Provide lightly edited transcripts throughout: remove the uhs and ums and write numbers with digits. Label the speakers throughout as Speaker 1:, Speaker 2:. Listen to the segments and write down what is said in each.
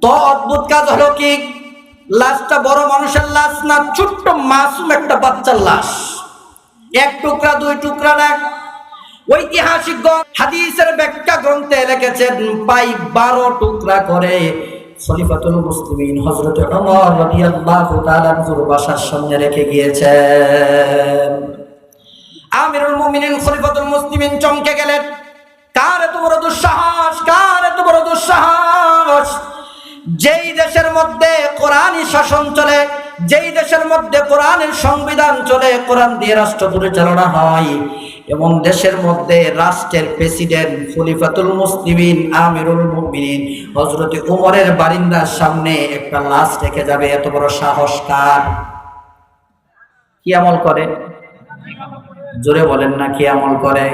Speaker 1: তো অদ্ভুত কাজ হলো কি, লাশটা বড় মানুষের লাশ না, ছোট্ট মাসুম একটা বাচ্চার লাশ। এক টুকরা দুই টুকরা না, ঐতিহাসিকগণ হাদিসের ব্যাখ্যা গ্রন্থে লিখেছেন প্রায় 12 টুকরা করে খলিফাতুল মুসলিমিন হযরত ওমর রাদিয়াল্লাহু তাআলা আনহুর বাসার সামনে রেখে গিয়েছেন। আমিরুল মুমিনিন খলিফাতুল মুসলিমিন চমকে গেলেন, কার এত বড় দুঃসাহস, কার এত বড় দুঃসাহস! যেই দেশের মধ্যে কোরআনী শাসন চলে, যেই দেশের মধ্যে কোরআনের সংবিধান চলে, কোরআন দিয়ে রাষ্ট্র পরিচালনা হয়, এমন দেশের মধ্যে রাষ্ট্রের প্রেসিডেন্ট খলিফাতুল মুসলিমিন আমিরুল মুমিনিন হযরত ওমরের বারিন্দার সামনে একটা লাশ রেখে যাবে, এত বড় সাহস কার? কি আমল করে? জোরে বলেন না, কি আমল করে?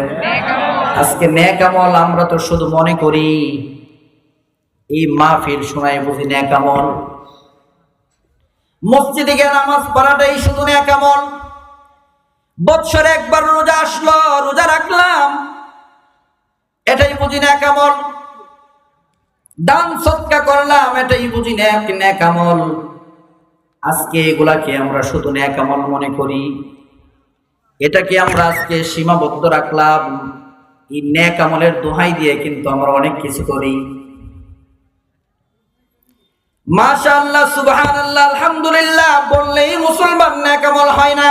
Speaker 1: আজকে নেক আমল আমরা তো শুধু মনে করি, এই মাহফিল শোনায় বুঝি নেক আমল। মসজিদে গিয়ে নামাজ পড়াটাই শুধু নেক আমল। বৎসরে একবার রোজা আসলো, রোজা রাখলাম, এটাই বুঝি নেক আমল। দান সদকা করলাম, এটাই বুঝি নেক আমল। আজকে এগুলাকে আমরা শুধু নেক আমল মনে করি, এটাকে আমরা আজকে সীমাবদ্ধ রাখলাম। এই নেক আমলের দোহাই দিয়ে কিন্তু আমরা অনেক কিছু করি। মাশাআল্লাহ, সুবহানাল্লাহ, আলহামদুলিল্লাহ বললেই মুসলমান নেক আমল হয় না।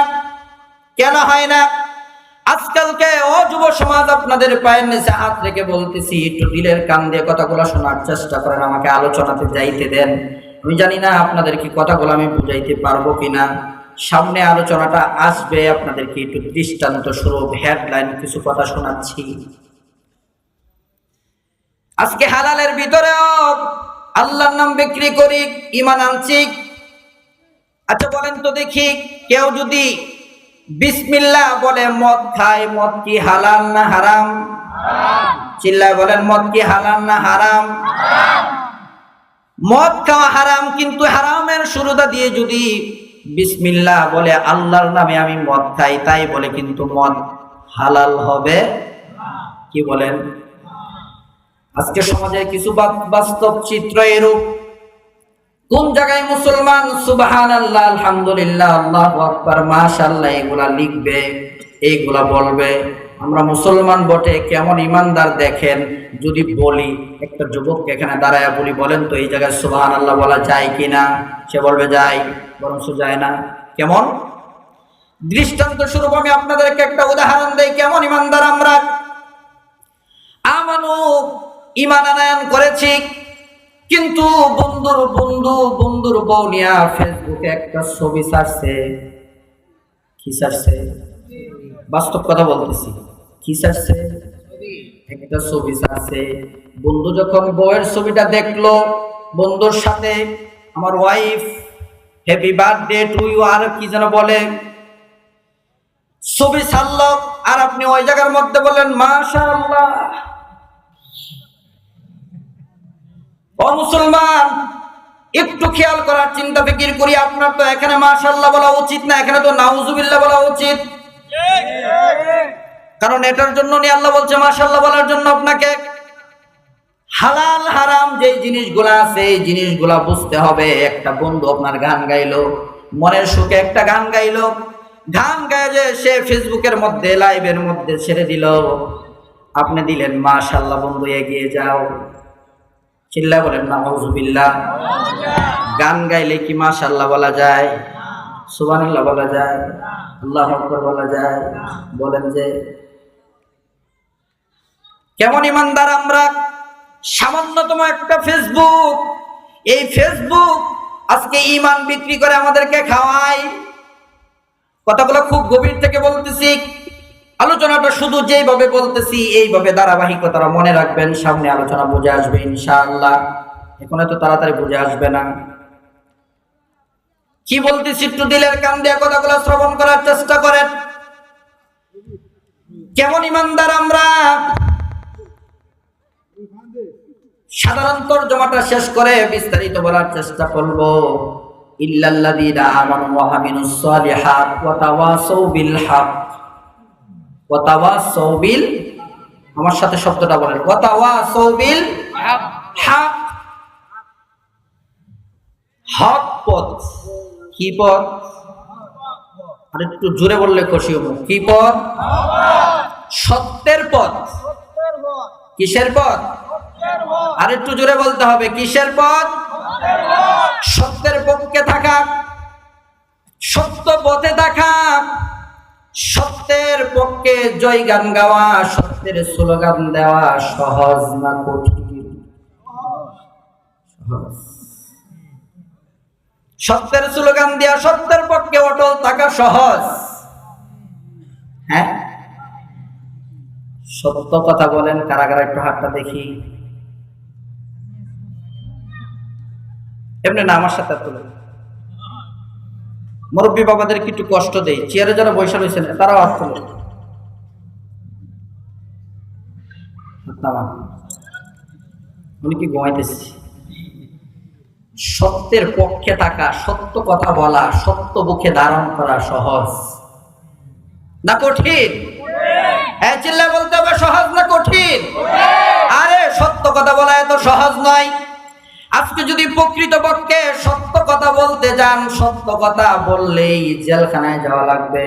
Speaker 1: কেন হয় না? আজকালকে ও যুব সমাজ, আপনাদের পায়ের নিচে হাত রেখে বলতেছি, একটু দিলের কান দিয়ে কথাগুলো শোনার চেষ্টা করেন, আমাকে আলোচনাতে যাইতে দেন। আমি জানি না আপনাদের কি কথাগুলো আমি বুঝাইতে পারবো কিনা। সামনে আলোচনাটা আসবে, আপনাদেরকে একটু দৃষ্টান্ত স্বরূপ হেডলাইন কিছু কথা শোনাচ্ছি। আজকে হালালের ভিতরেও আল্লাহর নাম বিক্রি করি, ঈমান আনছি। আচ্ছা বলেন তো দেখি, কেউ যদি বিসমিল্লাহ বলে মদ খায়, মদ কি হালাল না হারাম? চিল্লায় বলেন, মদ কি হালাল না হারাম? মদ খাওয়া হারাম, কিন্তু হারামের শুরুটা দিয়ে যদি বিসমিল্লাহ বলে আল্লাহর নামে আমি মদ খাই, তাই বলে কিন্তু মদ হালাল হবে? কি বলেন? আজকে সমাজের কিছু বাস্তব চিত্র এরূপ। কোন জায়গায় মুসলমান সুবহানাল্লাহ, আলহামদুলিল্লাহ, আল্লাহু আকবার, মাশাআল্লাহ এগুলা লিখবে, এইগুলা বলবে, আমরা মুসলমান বটে, কেমন ইমানদার দেখেন। যদি বলি, একটা যুবককে এখানে দাঁড়ায় বলি, বলেন তো এই জায়গায় সুবহানাল্লাহ বলা যায় কিনা? সে বলবে যায়, বরং যায় না। কেমন? দৃষ্টান্ত স্বরূপ আমি আপনাদেরকে একটা উদাহরণ দেই, কেমন ইমানদার আমরা। আমানু, ঈমান আনয়ন করেছি, কিন্তু বন্ধুর বউ নিয়ে ফেসবুকে একটা ছবি ছাড়ছে। কি ছাড়ছে? বাস্তব কথা বলতেছি। কি ছাড়ছে? একটা ছবি ছাড়ছে। বন্ধু যখন বউয়ের ছবিটা দেখলো, বন্ধুর সাথে আমার wife happy birthday to you আর কি যেন বলে, ছবি ছাড়লো, আর আপনি ওই জায়গার মধ্যে বললেন মাশাআল্লাহ। ও মুসলমান, একটু খেয়াল করার চিন্তা ফিকির করি, আপনার তো এখানে মাশাআল্লাহ বলা উচিত না, এখানে তো নাউজুবিল্লাহ বলা উচিত। কারণ এটার জন্য নিয়ে আল্লাহ বলছে মাশাআল্লাহ বলার জন্য আপনাকে। হালাল হারাম যেই জিনিসগুলা আছে, এই জিনিসগুলা বুঝতে হবে। একটা বন্ধু আপনার গান গাইলো, মনের সুখে একটা গান গাইলো, গান গায়ে যে সে ফেসবুকের মধ্যে লাইভের মধ্যে ছেড়ে দিল, আপনি দিলেন মাশাআল্লাহ, বন্ধু এগিয়ে যাও। চিল্লায় বলেন নাউজুবিল্লাহ। গান গাইলে কি মাশাআল্লাহ বলা যায়? সুবহানাল্লাহ বলা যায়? আল্লাহু আকবার বলা যায়? বলেন যে কেমন ইমানদার আমরা। সামান্যতম একটা ফেসবুক, এই ফেসবুক আজকে ঈমান বিক্রি করে আমাদেরকে খাওয়ায়। কথাগুলো খুব গভীর থেকে বলতেছি, আলোচনাটা শুধু যেইভাবে বলতেছি এইভাবে ধারাবাহিকতা মনে রাখবেন, সামনে আলোচনা বুঝে আসবে ইনশাআল্লাহ। এখন এত তাড়াতাড়ি বুঝে আসবে না। কি বলতেছি একটু দিলের কান দিয়ে কথাগুলো শ্রবণ করার চেষ্টা করেন। কেমন ইমানদার আমরা। সাধারণ তরজমাটা শেষ করে বিস্তারিত বলার চেষ্টা করব। ইল্লাল্লাযীনা আমানু ওয়া আমিলুস সালিহাত ওয়া তাওয়াসাউ বিল হক ওয়া তাওয়াসাউ বিল, আমার সাথে শব্দটা বলেন, ওয়া তাওয়াসাউ বিল হক। হক পথ। কি পথ? আর একটু জোরে বললে খুশি হব। কি পথ? সত্যের পথ। কিসের পথ? আর একটু জোরে বলতে হবে। কিসের পথ? সত্যের পক্ষে থাকা, সত্য পথে থাকা, সত্যের পক্ষে জয়গান গাওয়া, সত্যের স্লোগান দেওয়া সহজ না কঠিন? সহজ। সত্যের স্লোগান দেওয়া, সত্যের পক্ষে অটল থাকা সহজ। হ্যাঁ, সত্য কথা বলেন কারা কারা, একটু হাতটা দেখি। এমনি না, আমার সাথে তুলে। মুরব্বী বাবাদেরকে একটু কষ্ট দেই, চেয়ারে যারা বসে রয়েছেন তারাও হাত তুলে। উনি কি ঘুমাইতেছি? সত্যের পক্ষে থাকা, সত্য কথা বলা, সত্য মুখে ধারণ করা সহজ না কঠিন? হ্যাঁ, চিল্লায় বলতে হবে, সহজ না কঠিন? আরে সত্য কথা বলা এত সহজ নয়। আজকে যদি প্রকৃতপক্ষে সত্য কথা বলতে যান, সত্য কথা বললেই জেলখানায় যাওয়া লাগবে,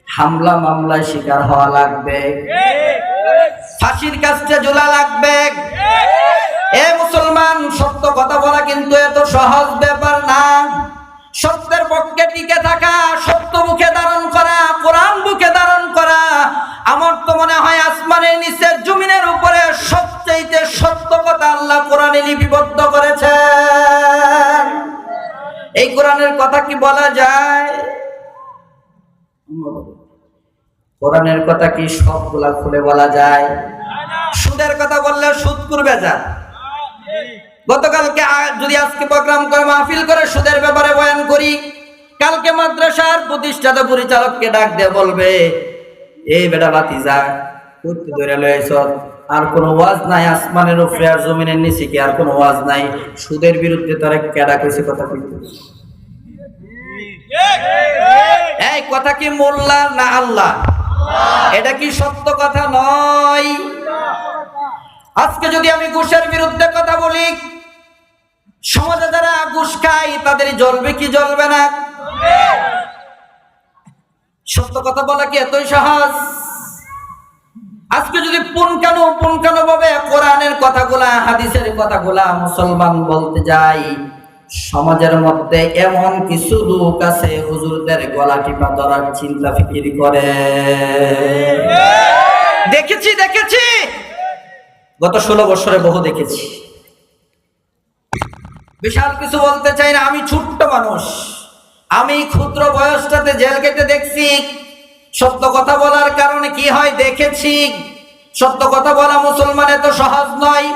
Speaker 1: হামলা মামলায় শিকার হওয়া লাগবে, ফাঁসির কাছে ঝোলা লাগবে। এ মুসলমান, সত্য কথা বলা কিন্তু এত সহজ ব্যাপার না। সত্যের পক্ষে টিকে থাকা, সত্য মুখে ধারণ করা, কোরআন মুখে ধারণ করা, আমার তো মনে হয় আসমানের নিচে জমিনের উপরে সবচেয়ে সত্য কথা আল্লাহ কোরআনে লিপিবদ্ধ করেছেন। এই কোরআনের কথা কি বলা যায়? কোরআনের কথা কি সবগুলা খুলে বলা যায়? সুদের কথা বললে সুদ করবে যা। গতকালকে যদি আজকে প্রোগ্রাম করে মাহফিল করে সুদের ব্যাপারে বয়ান করি, কালকে মাদ্রাসার প্রতিষ্ঠাতা পরিচালককে ডাক দিয়ে বলবে, এই বেটা বাতিজা করতে ধরে লয়েছ, আর কোনো ওয়াজ নাই আসমানের উপরে আর জমিনের নিচে কি আর কোনো ওয়াজ নাই? সুদের বিরুদ্ধে তারা কেডা কইছে কথা কইতে? এই কথা কি মোল্লা না আল্লাহ? এটা কি সত্য কথা নয়? আজকে যদি আমি ঘুষের বিরুদ্ধে কথা বলি, সমাজে যারা ঘুষ খায় তাদের জ্বলবে কি জ্বলবে না? সত্য কথা বলা কি এতই সহজ? আজকে যদি পুনকানো ভাবে কোরআনের কথাগুলা, হাদিসের কথাগুলা মুসলমান বলতে যাই, সমাজের মধ্যে এমন কিছু লোক আছে হুজুরদের গলা টিপা ধরার চিন্তা ফিকির করে। দেখেছি গত 16 বছরে বহু দেখেছি। বিশাল কিছু বলতে চাই না, আমি ছোট্ট মানুষ, আমি ক্ষুদ্র বয়সটাতে জেল কেটে দেখছি। সত্য কথা বলার কারণে কি হয় দেখেছি। সত্য কথা বলা মুসলমান এত সহজ নয়,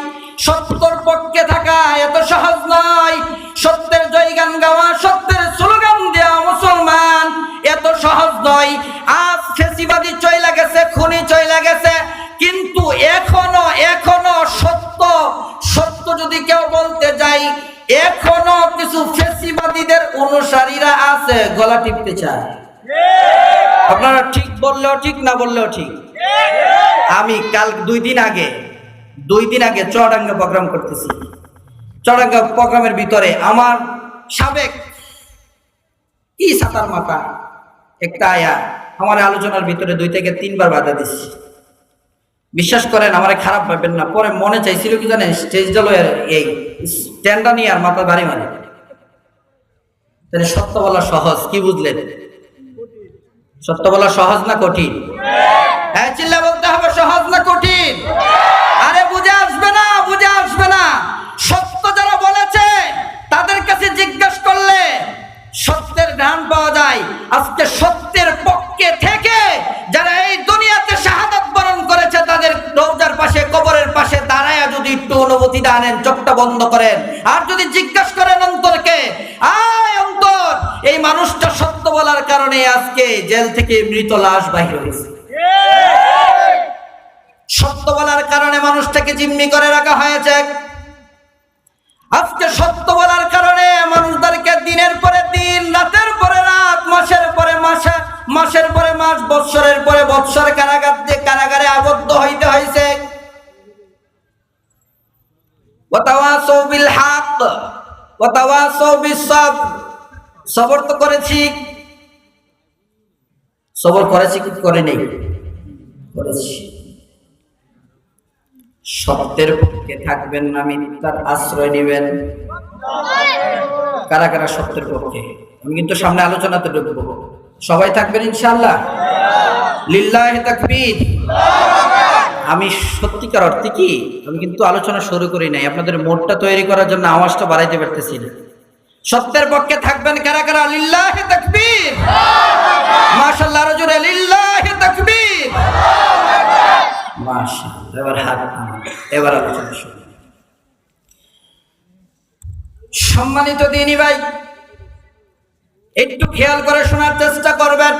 Speaker 1: সত্যের পক্ষে থাকা এত সহজ নয়, সত্যের জয়গান গাওয়া, সত্যের স্লোগান দেওয়া মুসলমান এত সহজ নয়। আজ ফেসিবাদী চইলা গেছে, খুনি চইলা গেছে, কিন্তু এখনো সত্য যদি কেউ বলতে যাই, এখনো কিছু ফেসিবাদীদের অনুসারীরা আছে, গলা টিপতে চায়। আপনারা ঠিক বললেও ঠিক, না বললেও ঠিক। আমি কাল 2 দিন আগে চুয়াডাঙ্গা প্রোগ্রাম করতেছি। চুয়াডাঙ্গা প্রোগ্রামের ভিতরে আমার সাবেক কি সাতার মাথা একটা আয়া আমার আলোচনার ভিতরে 2 থেকে 3 বার বাধা দিচ্ছে। বিশ্বাস করেন, আমারে খারাপ ভাববেন না, পরে মনে চাইছিল কি জানেন, স্টেজ দলের এই স্ট্যান্ডটা নিয়ে আর মাথা বাড়ি মানে। তাহলে সত্য বলা সহজ, কি বুঝলেন? সত্য বলা সহজ না কঠিন? হ্যাঁ, চিল্লা বলতে হবে, সহজ না কঠিন? আরে বুঝে আসবে না। সত্য যারা বলেছে তাদের কাছে জিজ্ঞাসা করলে সত্যের জ্ঞান পাওয়া যায়। আজকে সত্যের পক্ষে থেকে যারা এই দুনিয়াতে শাহাদাত বরণ করেছে, তাদের রওজার পাশে, কবরের পাশে দাঁড়ায় যদি একটু অনুভূতিটা আনেন, চোখটা বন্ধ করেন, আর যদি জিজ্ঞাসা করেন অন্তরকে, আয় অন্তর, এই মানুষটা সত্য বলার কারণে আজকে জেল থেকে মৃত লাশ বাহির হয়েছে। সত্য বলার কারণে মানুষটাকে জিম্মি করে রাখা হয়েছে। আজকে সত্য বলার কারণে মানুষদেরকে দিনের পরে দিন, রাতের পরে রাত, মাসের পরে মাস, বৎসরের পরে বৎসর কারাগারে আবদ্ধ হইতে হয়েছে। ওয়াতাওয়াসাউ বিল হক, ওয়া তাওয়াসাউ বিস-সাবর, সবর তো করেছি, সবর করেছি কি করে নেই? করেছি। সত্যের পক্ষে থাকবেন না মিথ্যার আশ্রয় নেবেন? কারা কারা সত্যের পক্ষে? আমি কিন্তু সামনে আলোচনাতে ঢুকবো, সবাই থাকবেন ইনশাআল্লাহ? লিল্লাহি তাকবীর। আমি সত্যিকার অর্থে কি, আমি কিন্তু আলোচনা শুরু করি নাই, আপনাদের মোডটা তৈরি করার জন্য আওয়াজটা বাড়াইতে পারতেছি না। সত্যের পক্ষে থাকবেন কারা কারা? লিল্লাহি তাকবীর, মাশাআল্লাহ, আরো জোরে লিল্লাহি তাকবীর, মাশাআল্লাহ। এবার হাত নামান, এবার আলোচনা শুরু। সম্মানিত দিনী ভাই, একটু খেয়াল করে শোনার চেষ্টা করবেন।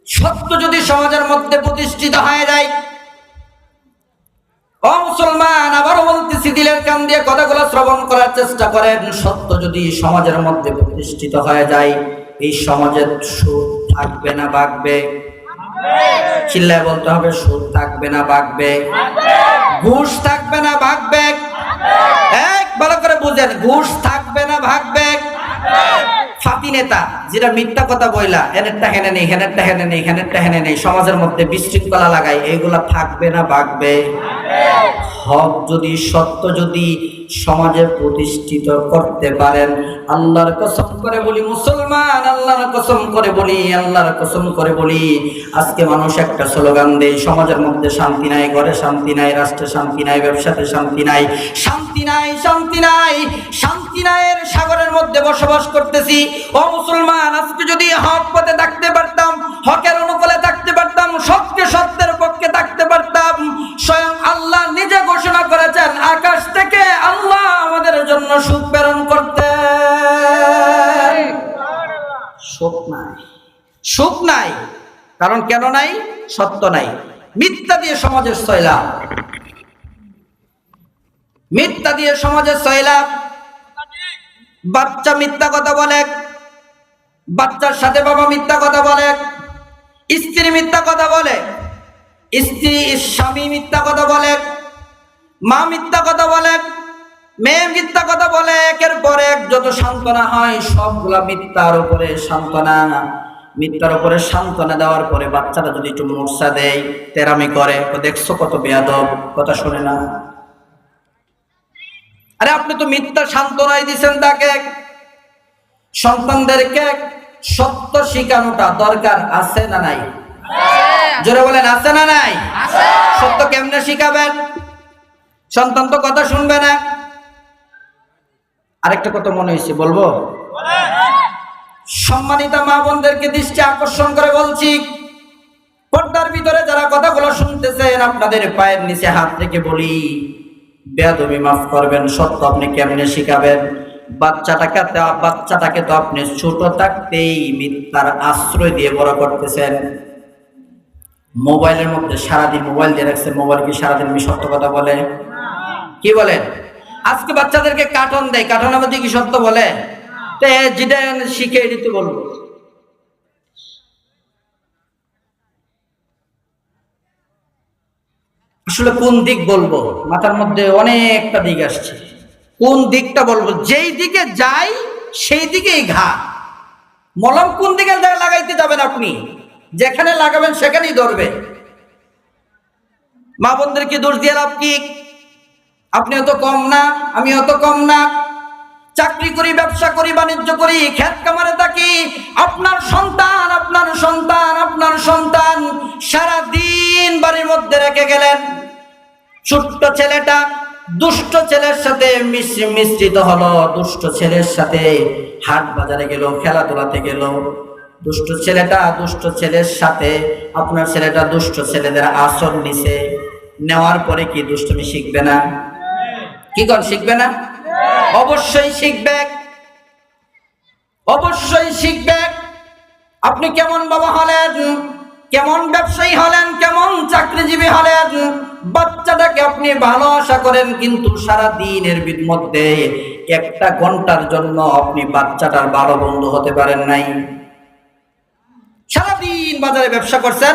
Speaker 1: সত্য যদি সমাজের মধ্যে প্রতিষ্ঠিত হয়ে যায়, ও মুসলমান, আবারও বলতেছি, দিলের কান দিয়ে কথাগুলো শ্রবণ করার চেষ্টা করেন। সত্য যদি সমাজের মধ্যে প্রতিষ্ঠিত হয়ে যায়, এই সমাজের সুদ থাকবে না বাড়বে? চিল্লায় বলতে হবে, সুদ থাকবে না বাড়বে? ঘুষ থাকবে না ভাগবে? এক ভালো করে বুঝেন, ঘুষ থাকবে না ভাগবে? ফাঁকি নেতা যেটা মিথ্যা কথা বইলা, হেনেরটা হেনে নেই, হেনেরটা হেনে নেই, হেনেরটা হেনে নেই, সমাজের মধ্যে বিশৃঙ্খলা লাগাই, এইগুলা থাকবে না ভাগবে? হক যদি, সত্য যদি সমাজে প্রতিষ্ঠিত করতে পারেন, আল্লাহর কসম করে বলি মুসলমান, আল্লাহর কসম করে বলি, আল্লাহর কসম করে বলি, আজকে মানুষ একটা স্লোগান দেয়, সমাজের মধ্যে শান্তি নাই, ঘরে শান্তি নাই, রাষ্ট্রে শান্তি নাই, ব্যবসাতে শান্তি নাই, শান্তি নাই, শান্তি নাই, শান্তি নাইয়ের সাগরের মধ্যে বসবাস করতেছি। ও মুসলমান, আজকে যদি হক পথে থাকতে পারতাম, হকের অনুকূলে থাকতে পারতাম, সত্যকে সত্যের পক্ষে থাকতে পারতাম, স্বয়ং আল্লাহ নিজে ঘোষণা করেছেন, আকাশ থেকে আল্লাহ আমাদের জন্য সুখ প্রেরণ করতেন। সুখ নাই, সুখ নাই। কারণ কেন নাই? সত্য নাই। মিথ্যা দিয়ে সমাজের সয়লাব, মিথ্যা দিয়ে সমাজের সয়লাব। বাচ্চা মিথ্যা কথা বলে, বাচ্চার সাথে বাবা মিথ্যা কথা বলে, স্ত্রী মিথ্যা কথা বলে, স্ত্রী স্বামী মিথ্যা কথা বলে, মা মিথ্যা কথা বলে, মেয়ে মিথ্যা কথা বলে, একের পর এক যত সান্ত্বনা হয় সবগুলা মিথ্যার উপরে সান্ত্বনা। মিথ্যার উপরে সান্ত্বনা দেওয়ার পরে বাচ্চাটা যদি একটু মূর্ছা দেয়, তেরামি করে, দেখছো কত বেয়াদব, কথা শুনে না। আরে আপনি তো মিথ্যা সান্ত্বনাই দিচ্ছেন তাকে। সন্তানদেরকে সত্য শিখানোটা দরকার আছে না নাই? জোরে বলেন, আছে না নাই? সত্য কেমনে শিখাবেন? সন্তান তো কথা শুনবে না। আরেকটা কথা মনে হয়েছে, বলবো? সম্মানিত মা বোনদেরকে দৃষ্টি আকর্ষণ করে বলছি, পর্দার ভিতরে যারা কথাগুলো শুনতেছেন, আপনাদের পায়ের নিচে হাত রেখে বলি, বেয়াদবি মাফ করবেন। সত্য আপনি কেমনে শিখাবেন? বাচ্চাটাকে তো আপনি ছোট থাকতেই মিথ্যার আশ্রয় দিয়ে বড় করতেছেন। মোবাইলের মধ্যে সারাদিন মোবাইল দিয়ে রাখছেন, মোবাইল কি সারাদিন সত্য কথা বলে? কি বলেন? আজকে বাচ্চাদেরকে কার্টুন দেয়, কার্টুনের মধ্যে কি সত্য বলে? যেটা শিখে দিতে বলবো। আসলে কোন দিক বলবো? মাথার মধ্যে অনেকটা দিক আসছে, কোন দিকটা বলবো? যেই দিকে যাই সেই দিকেই ঘা। মলম কোন দিকে লাগাইতে যাবেন আপনি? যেখানে লাগাবেন সেখানেই ধরবে। মা বোনদেরকে দোষ দিয়ে লাভ কি? আপনি অত কম না, আমি অত কম না। চাকরি করি, ব্যবসা করি, বাণিজ্য করি, ক্ষেত কামারে থাকি, আপনার সন্তান, আপনার সন্তান, আপনার সন্তান সারাদিন বাড়ির মধ্যে রেখে গেলেন। ছোট্ট ছেলেটা দুষ্ট ছেলের সাথে মিশ্রিত হলো, দুষ্ট ছেলের সাথে হাট বাজারে গেল, খেলাধুলাতে গেল। দুষ্ট ছেলেটা দুষ্ট ছেলের সাথে, আপনার ছেলেটা দুষ্ট ছেলেদের আসর নিছে। নেওয়ার পরে কি দুষ্টমি শিখবে না? কি কর, শিখবে না? অবশ্যই শিখবে, অবশ্যই শিখবে। আপনি কেমন বাবা হলেন, কেমন ব্যবসায়ী হলেন, কেমন চাকরিজীবী হলেন, বাচ্চাটাকে আপনি ভালো আশা করেন, কিন্তু সারা দিনের মধ্যে একটা ঘন্টার জন্য আপনি বাচ্চাটার ভালো বন্ধু হতে পারেন নাই। সারাদিন বাজারে ব্যবসা করছেন,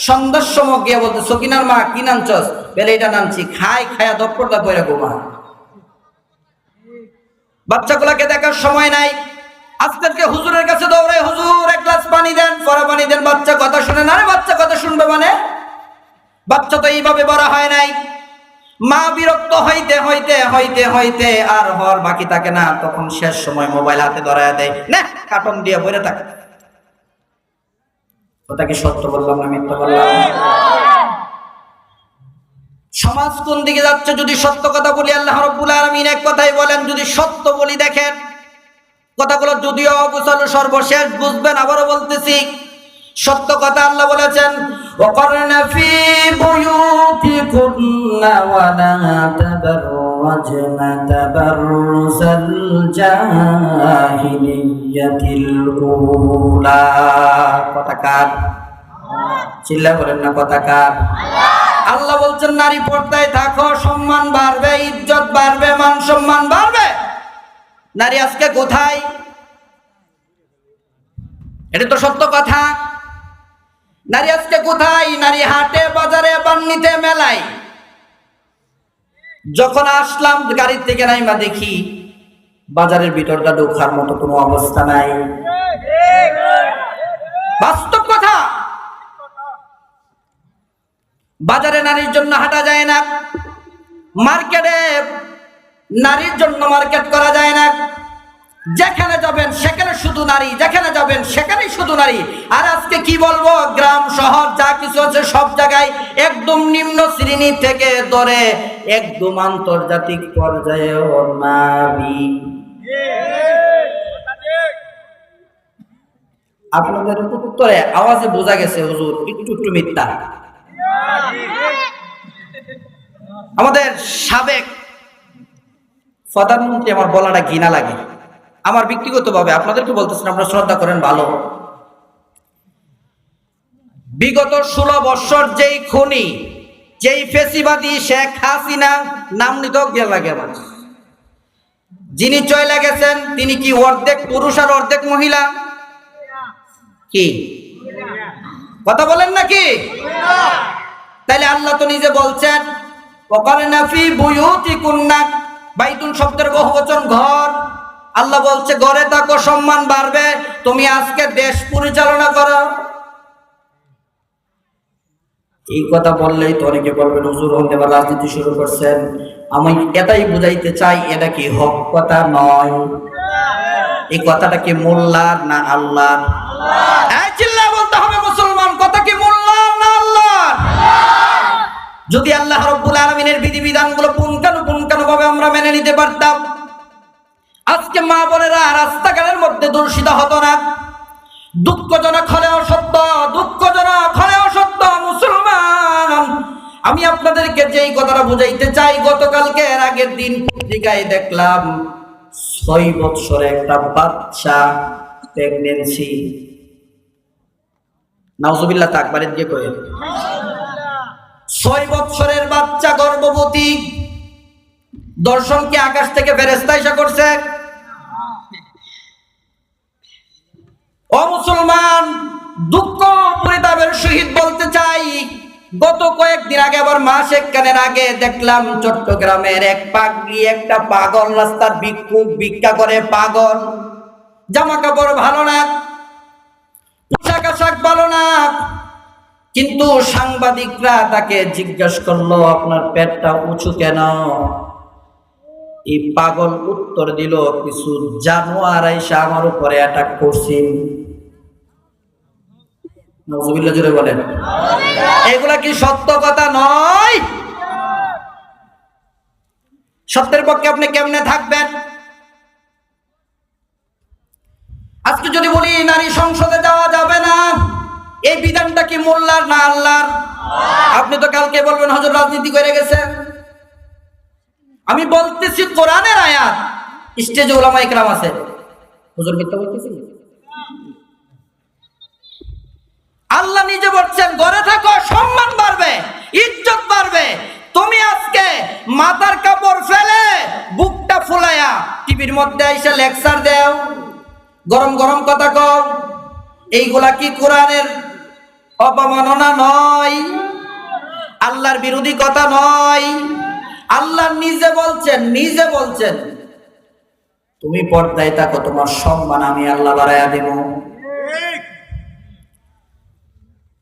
Speaker 1: সন্ধ্যার সময় গিয়ে বলতে, সকিনার মা কি নামছস? বেলে এটা নামছি। খায়া দপ্পরটা করে ঘুমা। বাচ্চাগুলাকে দেখার সময় নাই। আজকে হুজুরের কাছে দৌড়ায়, হুজুর এক গ্লাস পানি দেন, পরে পানি দেন। বাচ্চা কথা শুনে না। বাচ্চা কথা শুনবে মানে? বাচ্চা তো এইভাবে বড় হয় নাই। মা বিরক্ত হইতে হইতে হইতে হইতে আর হওয়ার বাকি থাকে না, তখন শেষ সময় মোবাইল হাতে ধরায় দেয়, না কার্টুন দিয়ে বইরে থাকে। কথা কি সত্য বললাম না মিথ্যা বললাম? সমাজ কোন দিকে যাচ্ছে যদি সত্য কথা বলি? আল্লাহ রাব্বুল আলামিন এক কথাই বলেন, যদি সত্য বলি দেখেন কথাগুলো যদিও অবচল সর্বশেষ বুঝবেন। আবারও বলতেছি সত্য কথা। আল্লাহ বলেছেন, ওয়াকারনা ফি বুয়ুতিকুন্না ওয়া লা তাবাররাজনা তাবাররুজাল জাহিলিয়াতিল উলা। কথা কার? চিল্লা বলেন না, কথা কার? আল্লাহ বলছেন নারী পর্দায় থাকো, সম্মান বাড়বে, ইজ্জত বাড়বে, মান সম্মান বাড়বে। নারী আজকে কোথায়? এটা তো সত্য কথা। নারী আজকে কোথায়? নারী হাটে, বাজারে, বান্নিতে, মেলায়। যখন আসলাম গাড়ির থেকে নাইমা দেখি বাজারের ভিতরটা ঢোকার মতো কোনো অবস্থা নাই। বাস্তব কথা। বাজারে নারীর জন্য হাঁটা যায় না, মার্কেটে নারীর জন্য মার্কেট করা যায় না। যেখানে যাবেন সেখানে শুধু নারী, যেখানে যাবেন সেখানেই শুধু নারী। আর আজকে কি বলবো, গ্রাম শহর যা কিছু আছে সব জায়গায় একদম নিম্ন শ্রেণী থেকে ধরে একদম আন্তর্জাতিক পর্যায়েও নারী। আপনাদের উত্তরে আওয়াজে বোঝা গেছে হুজুর একটু একটু মিথ্যা। আমাদের সাবেক প্রধানমন্ত্রী, আমার বলাটা ঘৃণা লাগে, আমার ব্যক্তিগতভাবে আপনাদেরকে বলতেছেন, আপনারা শ্রদ্ধা করেন ভালো। বিগত 16 বছর যেই খুনি, যেই ফেসিবাদী শেখ হাসিনা, নাম নিতেও গিয়ে লাগে আমার, যিনি চলে গেছেন তিনি কি অর্ধেক পুরুষ আর অর্ধেক মহিলা? কি কথা বলেন নাকি? তাইলে আল্লাহ তো নিজে বলছেন, ওয়াকারনা ফি বুয়ুতিকুন্না, বাইতুন শব্দের বহুবচন ঘর। আল্লাহ বলছে ঘরে থাকো, সম্মান বাড়বে। তুমি আজকে দেশ পরিচালনা করো। এই কথা বললেই তো অনেকে বলবেন হুজুর হতে বা রাজনীতি শুরু করছেন। আমি এটাই বুঝাইতে চাই, এটা কি হক কথা নয়? এই কথাটা কি মোল্লার না আল্লাহর? এই চিল্লায় বলতে হবে মুসলমান, কথা কি মোল্লার না আল্লাহর? যদি আল্লাহ রাব্বুল আলামিনের বিধিবিধানগুলো পুঙ্খানুপুঙ্খানুভাবে আমরা মেনে নিতে পারতাম, আজকে মা বোনেরা রাস্তাঘাটের মধ্যে দূষিত হতো না। দুঃখজনক হলেও সত্য, দুঃখজনক হলেও সত্য মুসলমান, আমি আপনাদেরকে যেই কথাটা বুঝাইতে চাই, গতকালকে এর আগের দিন পত্রিকায় দেখলাম 6 বছরের একটা বাচ্চা প্রেগন্যান্সি। নাউজুবিল্লাহ, তাকবারের দিয়ে কয়ে 6 বছরের বাচ্চা গর্ভবতী। দর্শন কি আকাশ থেকে ফেরেশতা এসে করছে? ও মুসলমান, দুঃখ পরিতাপের সহিত বলতে চাই, গত কয়েকদিন আগে, আবার মাস একখানের আগে দেখলাম চট্টগ্রামের এক পাগড়ি, একটা পাগল রাস্তার ভিক্ষুক ভিক্ষা করে। পাগল, জামা কাপড় ভালো না, পোশাক আশাক ভালো না, কিন্তু সাংবাদিকরা তাকে জিজ্ঞাসা করলো আপনার পেটটা উঁচু কেন? এই পাগল উত্তর দিল, কিছু জানোয়ার এসে আমার উপরে অ্যাটাক করছে। নাউজুবিল্লাহ, জোরে বলেন। এগুলা কি সত্য কথা নয়? সত্যের পক্ষে আপনি কেমনে থাকবেন? আজকে যদি বলি নারী সংসদে যাওয়া যাবে না, এই বিধানটা কি মোল্লার না আল্লাহর? আপনি তো কালকে বলবেন হুজুর রাজনীতি করে গেছেন। আমি বলতেছি কোরআনের আয়াত, স্টেজে উলামা ইকরাম আছে, হুজুর মিথ্যা বলতেছি? আল্লাহ নিজে বলছেন ঘরে থাকো, সম্মান বাড়বে, ইজ্জত বাড়বে। তুমি আজকে মাথার কাপড় ফেলে বুকটা ফুলায়া টিভির মধ্যে এসে লেকচার দাও, গরম গরম কথা কও, এইগুলা কি কোরআনের অবমাননা নয়? আল্লাহর বিরোধী কথা নয়? আল্লাহ নিজে বলছেন তুমি পর্দায় থাকো, তোমার সম্মান আমি আল্লাহ বাড়াইয়া দেব।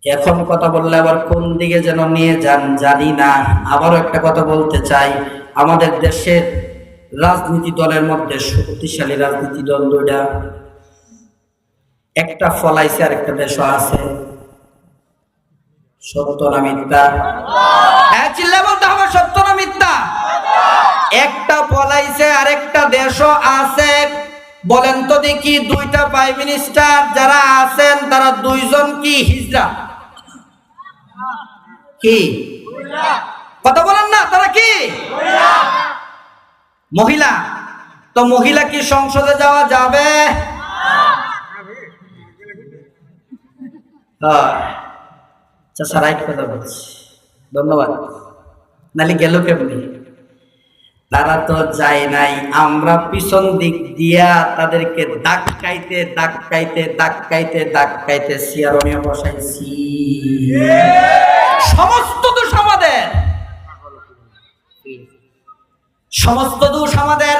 Speaker 1: এখন কথা বললে আবার কোন দিকে যেন নিয়ে যান জানি না। আবারও একটা কথা বলতে চাই, আমাদের দেশের রাজনীতি দলের মধ্যে শক্তিশালী রাজনীতি দল দুইটা, একটা ফলাইছে আর একটা দেশ আছে। সত্য না মিথ্যা? হ্যাঁ, চিল্লা বলতে হবে, সত্য না মিথ্যা? একটা ফলাইছে আর একটা দেশও আছে। বলেন তো দেখি, দুইটা প্রাইম মিনিস্টার যারা আছেন তারা দুইজন কি হিজড়া? কি কথা বলেন না? তারা কি মহিলা? তো মহিলা কি সংসদে যাওয়া যাবে? আচ্ছা, রাইট কথা বলছি, ধন্যবাদ। নালি গেল কেমনি? তারা তো যায় নাই, আমরা পিছন দিক দিয়া তাদেরকে ধাক্কাইতে ধাক্কাইতে ধাক্কাইতে ধাক্কাইতে চেয়ারে বসাইছি। সমস্ত দোষ আমাদের, সমস্ত দোষ আমাদের।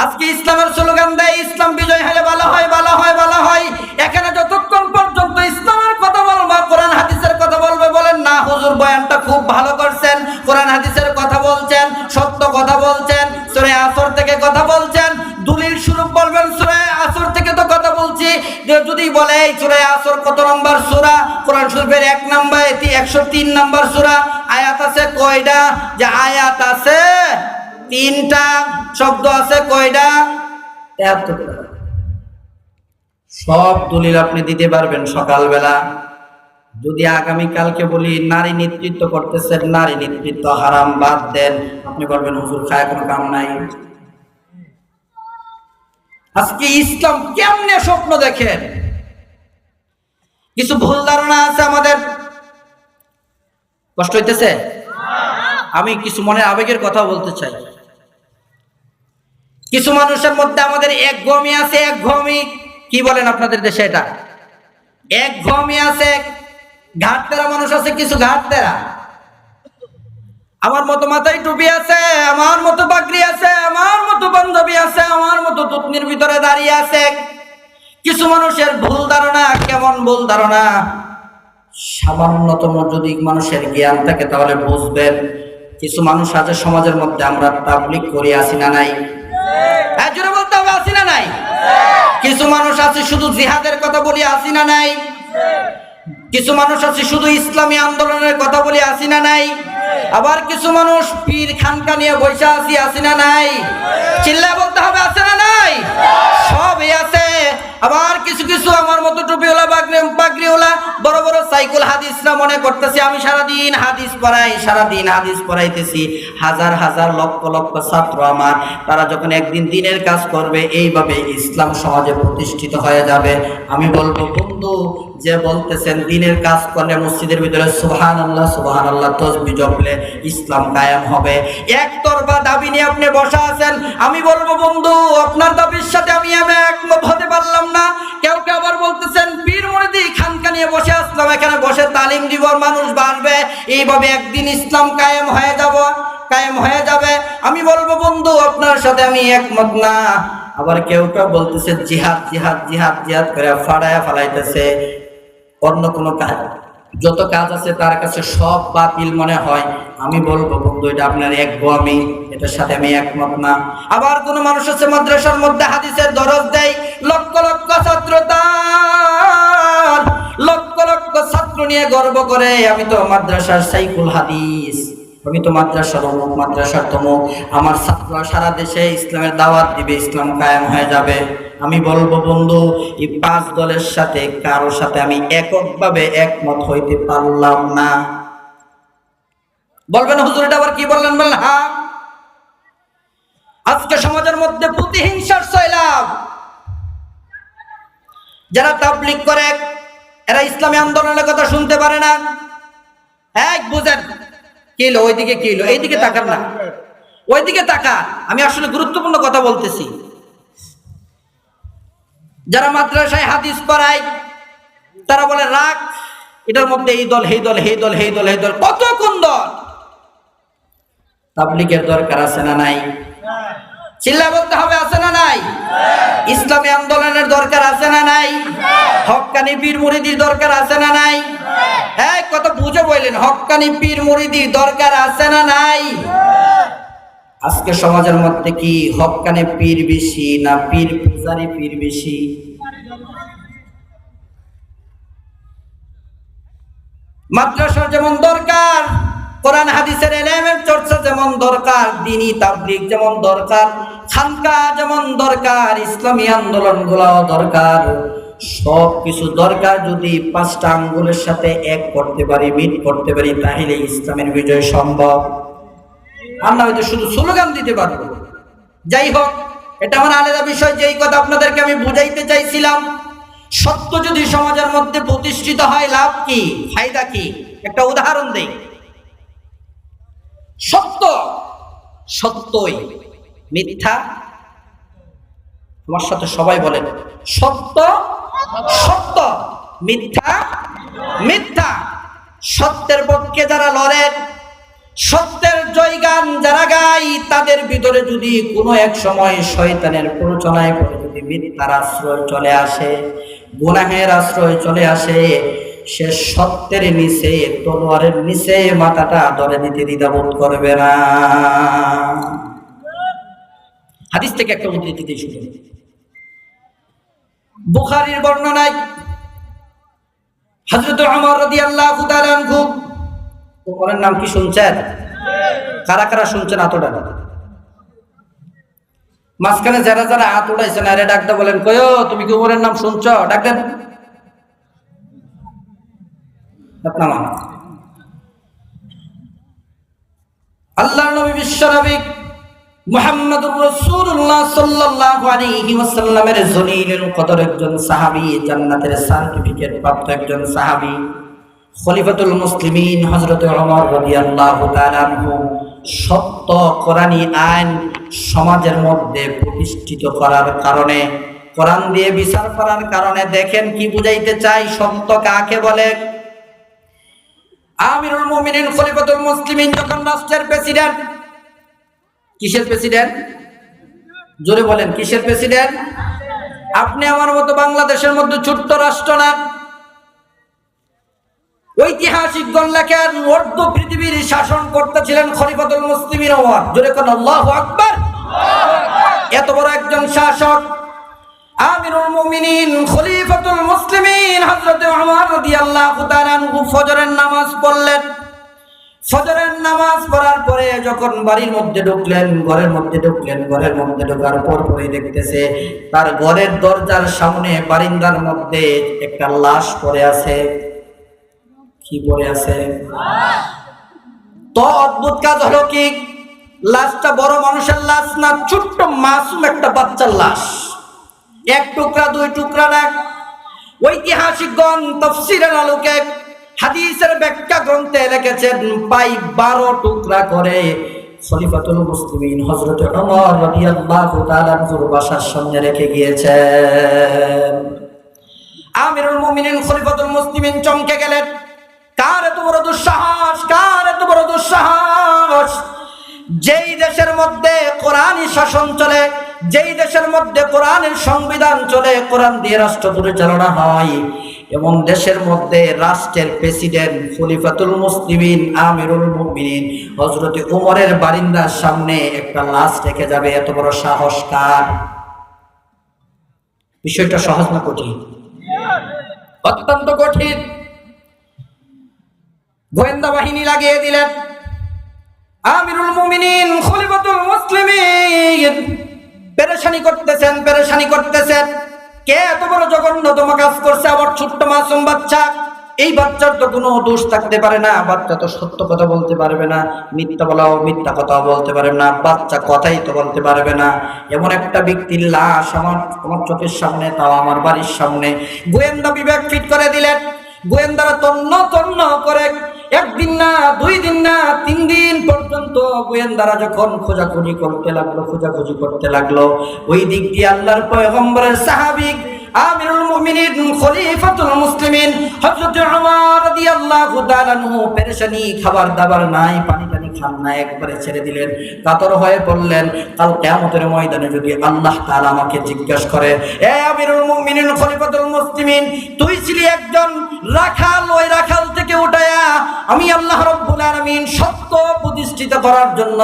Speaker 1: আজকে ইসলামের স্লোগান দেয়, ইসলাম বিজয় হলে ভালো হয়, ভালো হয়, ভালো হয়। এখানে যতক্ষণ পর্যন্ত ইসলামের কথা বলবা, কোরআন হাদিসের কথা বলবে, বলেন না হুজুর বয়ানটা খুব ভালো করছেন, কোরআন হাদিসের কথা বলছেন, সত্য কথা বলছেন, সূরা আসর থেকে কথা বলছেন, দলিল স্বরূপ বলবেন সূরা আসর থেকে তো কথা বলছি। যদি বলে এই সূরা আসর কত নম্বর সূরা? কোরআন শরীফের 1 নম্বর 103 নম্বর সূরা। আয়াত আছে কয়টা? যে আয়াত আছে 3টা, শব্দ আছে কয়টা? 73টা। সব দলিল আপনি দিতে পারবেন সকালবেলা। যদি আগামীকালকে বলি নারী নেতৃত্ব করতেছেন, নারী নেতৃত্ব হারাম, বাদ দেন, আপনি বলবেন হুজুর খায় কোনো কাম নাই। আজকে ইসলাম কেমনে স্বপ্ন দেখেন? কিছু ভুল ধারণা আছে আমাদের। কষ্ট হইতেছে? আমি কিছু মনে আবেগের কথা বলতে চাই। কিছু মানুষের মধ্যে আমাদের একঘমি আছে, একঘমি। কি বলেন আপনাদের দেশে এটা? একঘমি আছে, ঘাটতেরা মানুষ আছে, কিছু ঘাটতেরা। আমার মতো মাথায় টুপি আছে, আমার মতো পাগড়ি আছে, আমার মতো পাঞ্জাবি আছে, আমার মতো তুতনির ভিতরে দাঁড়িয়ে আছে। কিছু মানুষের ভুল ধারণা, কেমন ভুল ধারণা? সামান্যতম যদি মানুষের জ্ঞান থাকে তাহলে বুঝবেন। কিছু মানুষ আছে সমাজের মধ্যে, আমরা তাবলীগ করি, আসি না নাই? হ্যাঁ, জোরে বলতে হবে, আসি না নাই? কিছু মানুষ আছে শুধু জিহাদের কথা বলি, আসি না নাই? কিছু মানুষ আছে শুধু ইসলামী আন্দোলনের কথা বলি, আসি না নাই? আবার কিছু মানুষ পীর খানকা নিয়ে বসে আছি, আসি না নাই? চিল্লায় বলতে হবে, আছে না নাই? সবই আছে। আবার কিছু কিছু আমার মতো টুপিওয়ালা, পাগড়িওয়ালা, বড় বড় সাইকেল হাদিসরা মনে করতেছে আমি সারাদিন হাদিস পড়াই, সারাদিন হাদিস পড়াইতেছি। হাজার হাজার লক্ষ লক্ষ ছাত্র আমার, তারা যখন একদিন দিনের কাজ করবে, এইভাবে ইসলাম সমাজে প্রতিষ্ঠিত হয়ে যাবে। আমি বলবো বন্ধু, যে বলতেছেন দিনের কাজ করলে মসজিদের ভিতরে সুবহানাল্লাহ সুবহানাল্লাহ তাসবিহ জপলে ইসলাম কায়েম হবে, একতরফা দাবি নিয়ে আপনি বসা আছেন। আমি বলবো বন্ধু, আপনার দাবির সাথে আমি একমত হতে পারলাম না। কেউ কেউ আবার বলতেছেন পীর মুরিদি খানকা নিয়ে বসে আসলাম, এখানে বসে তালিম দিব, মানুষ বাড়বে, এইভাবে একদিন ইসলাম কায়েম হয়ে যাবে। আমি বলবো বন্ধু, আপনার সাথে আমি একমত না। আবার কেউ কেউ বলতেছে জিহাদ জিহাদ জিহাদ জিহাদ করে ফাড়ায়া ফালাইতেছে। অন্য কোনো কাজ, যত কাজ আছে তার কাছে সব বাতিল মনে হয়। আমি বলবো বন্ধু, এটা আপনার একঘমি, এটার সাথে আমি একমত না। আবার কোন মানুষ আছে মাদ্রাসার মধ্যে হাদিসের দরজ দেয়, লক্ষ লক্ষ ছাত্র তার, লক্ষ লক্ষ ছাত্র নিয়ে গর্ব করে, আমি তো মাদ্রাসার সাইকুল হাদিস, আমি তো মাদ্রাসার অমুক, মাদ্রাসার তমুক, আমার ছাত্ররা সারা দেশে ইসলামের দাওয়াত দিবে, ইসলাম কায়েম হয়ে যাবে। আমি বলবো বন্ধু, এই 5 দলের সাথে কারোর সাথে আমি এককভাবে একমত হইতে পারলাম না। বলবেন হুজুর এটা আবার কি বললেন? বললেন হ্যাঁ, আজকে সমাজের মধ্যে প্রতিহিংসার সয়লাব। যারা তাবলীগ করে এরা ইসলামী আন্দোলনের কথা শুনতে পারে না। এক বুঝেন কি হলো, ওইদিকে কি হলো, এইদিকে তাকান না, ওইদিকে তাকা। আমি আসলে গুরুত্বপূর্ণ কথা বলতেছি। যারা মাদ্রাসায় হাদিস পড়ায় তারা বলে রাখ, এটার মধ্যে এই দল, এই দল, এই দল, এই দল, এই দল, কত কোন দল। তাবলীগের দরকার আছে না নাই? চিল্লা বলতে হবে, আছে না নাই? ইসলামী আন্দোলনের দরকার আছে না নাই? হক্কানি পীর মুরিদির দরকার আছে না নাই? হ্যাঁ, কত বুঝে বললেন, হক্কানি পীর মুরিদির দরকার আছে না নাই? আজকে সমাজের মধ্যে কি হক্কানি পীর বেশি না পীর পূজারি পীর বেশি? মাদ্রাসা যেমন দরকার, কোরআন হাদিসের ইলমের চর্চা যেমন দরকার, দ্বীনি তাবলীগ যেমন দরকার, খানকা যেমন দরকার, ইসলামী আন্দোলনগুলোও দরকার। সব কিছু দরকার। যদি পাঁচটা আঙ্গুলের সাথে এক করতে পারি, মিট করতে পারি, তাহলে ইসলামের বিজয় সম্ভব। আর না হয়তো শুধু স্লোগান দিতে পারবো। যাই হোক, এটা আমার আলাদা বিষয়। যেই কথা আপনাদেরকে আমি বুঝাইতে চাইছিলাম, সত্য যদি সমাজের মধ্যে প্রতিষ্ঠিত হয়, লাভ কি, ফায়দা কি? একটা উদাহরণ দেই। সত্য সত্যই, মিথ্যা, আমার সাথে সবাই বলেন, সত্য সত্য, মিথ্যা মিথ্যা। সত্যের পক্ষে যারা লড়েন, সত্যের জয়গান যারা গায়, তাদের ভিতরে যদি কোনো এক সময় শয়তানের প্ররোচনায় পড়ে যদি মিথ্যার আশ্রয় চলে আসে, গুনাহের আশ্রয় চলে আসে, সে সত্যের নিচে, তলোয়ারের নিচে মাথাটা ধরে দিতে দ্বিধাবোধ করবে না। হাদিস থেকে একটা উদ্ধৃতি দিয়ে শুনুন। বুখারীর বর্ণনায় হযরত ওমর রাদিয়াল্লাহু তাআলা আনহু, ওমরের নাম কি শুনছেন? কারা কারা শুনছেন? এতটা মাঝখানে যারা যারা হাত উঠাইছেন, আরে ডাকতে বলেন, কয়ো তুমি কি ওমরের নাম শুনছ? ডাক দেন। আল্লাহর নবী বিশ্বনবী মুহাম্মদুর রাসূলুল্লাহ সাল্লাল্লাহু আলাইহি ওয়াসাল্লামের জলিলুল কদর একজন সাহাবী, জান্নাতের সার্টিফিকেট প্রাপ্ত একজন সাহাবী, খলিফাতুল মুসলিমিন হযরত ওমর রাদিয়াল্লাহু তাআলা আনহু সত্য কোরআনী আইন সমাজের মধ্যে প্রতিষ্ঠিত করার কারণে, কোরআন দিয়ে বিচার করার কারণে, দেখেন কি বুঝাইতে চাই, সত্য কাকে বলে। আমিরুল মুমিনিন খলিফাতুল মুসলিমিন যখন রাষ্ট্রের প্রেসিডেন্ট, কিসের প্রেসিডেন্ট? জোরে বলেন, কিসের প্রেসিডেন্ট? আপনি আমার মতো বাংলাদেশের মধ্যে ছোট্ট রাষ্ট্র না, ঐতিহাসিকগণ লেখেন অর্ধ পৃথিবীর শাসন করতেছিলেন খলিফাতুল মুসলিমিন ওমর। জোরে কোন আল্লাহু আকবার। এত বড় একজন শাসক, আমিরুল মুমিনিন খলিফাতুল মুসলিমিন হযরত ওমর রাদিয়াল্লাহু তাআলা আনহু ফজরের নামাজ পড়লেন। ফজরের নামাজ পড়ার পরে যখন বাড়ির মধ্যে ঢুকলেন, ঘরের মধ্যে ঢুকলেন, ঘরের মধ্যে ঢোকার পরই দেখতেছে তার ঘরের দরজার সামনে বারিন্দার মধ্যে একটা লাশ পড়ে আছে। কি পড়ে আছে? তো অদ্ভুত কাজ হলো কি, লাশটা বড় মানুষের লাশ না, ছোট্ট মাসুম একটা বাচ্চার লাশ। এক টুকরা দুই টুকরা না। ঐতিহাসিকগণ তাফসীরের আলোকে, হাদিসের ব্যাখ্যা গ্রন্থে লিখেছেন, প্রায় 12 টুকরা করে খলিফাতুল মুসলিমিন হযরত ওমর রাদিয়াল্লাহু তাআলা আনহুর বাসার সামনে রেখে গিয়েছেন। আমিরুল মুমিনিন খলিফাতুল মুসলিমিন চমকে গেলেন। কার এত বড় দুঃসাহস, কার এত বড় দুঃসাহস! যেই দেশের মধ্যে কোরআনী শাসন চলে, যেই দেশের মধ্যে কোরআনের সংবিধান চলে, কোরআন দিয়ে রাষ্ট্র পরিচালনা হয়, এমন দেশের মধ্যে রাষ্ট্রের প্রেসিডেন্ট খলিফাতুল মুসলিমিন আমিরুল মুমিনিন হযরত ওমরের বারিন্দার সামনে একটা লাশ রেখে যাবে, এত বড় সাহস কার? বিষয়টা সহজ না কঠিন? অত্যন্ত কঠিন। গোয়েন্দা বাহিনী লাগিয়ে দিলেন। আমিরুল মুমিনিন খলিফাতুল মুসলিমিন পেরেশানি করতেছেন। কে এত বড় জঘন্যতম কাজ করছে? আবার ছোট্ট মাসুম বাচ্চা। এই বাচ্চার তো কোনো দোষ থাকতে পারে না। বাচ্চা তো সত্য কথা বলতে পারবে না, মিথ্যা কথাও বলতে পারবে না, বাচ্চা কথাই তো বলতে পারবে না। এমন একটা ব্যক্তির লাশ আমার চোখের সামনে, তাও আমার বাড়ির সামনে। গোয়েন্দা বিভাগ ফিট করে দিলেন। গোয়েন্দারা তন্ন করে একদিন না, 2 দিন না, 3 দিন পর্যন্ত গোয়েন্দারা যখন খোঁজাখুঁজি করতে লাগলো, ওই দিক দিয়ে আল্লাহর পয়গম্বরের সাহাবী আমিরুল মুমিনিন খলিফাতুল মুসলিমিন হযরত ওমর রাদিয়াল্লাহু তাআলা আনহু পেরেশানি, খাবার দাবার নাই, পানি খান না, একবারে ছেড়ে দিলেন। কাতর হয়ে বললেন, কাল কিয়ামতের ময়দানে যদি আল্লাহ তাআলা আমাকে জিজ্ঞাসা করে, এ আমিরুল মুমিনিন খলিফাতুল মুসলিমিন, তুই ছিলি একজন রাখাল, ওই রাখাল থেকে উঠায়া আমি আল্লাহ রাব্বুল আলামিন সত্য প্রতিষ্ঠিত করার জন্য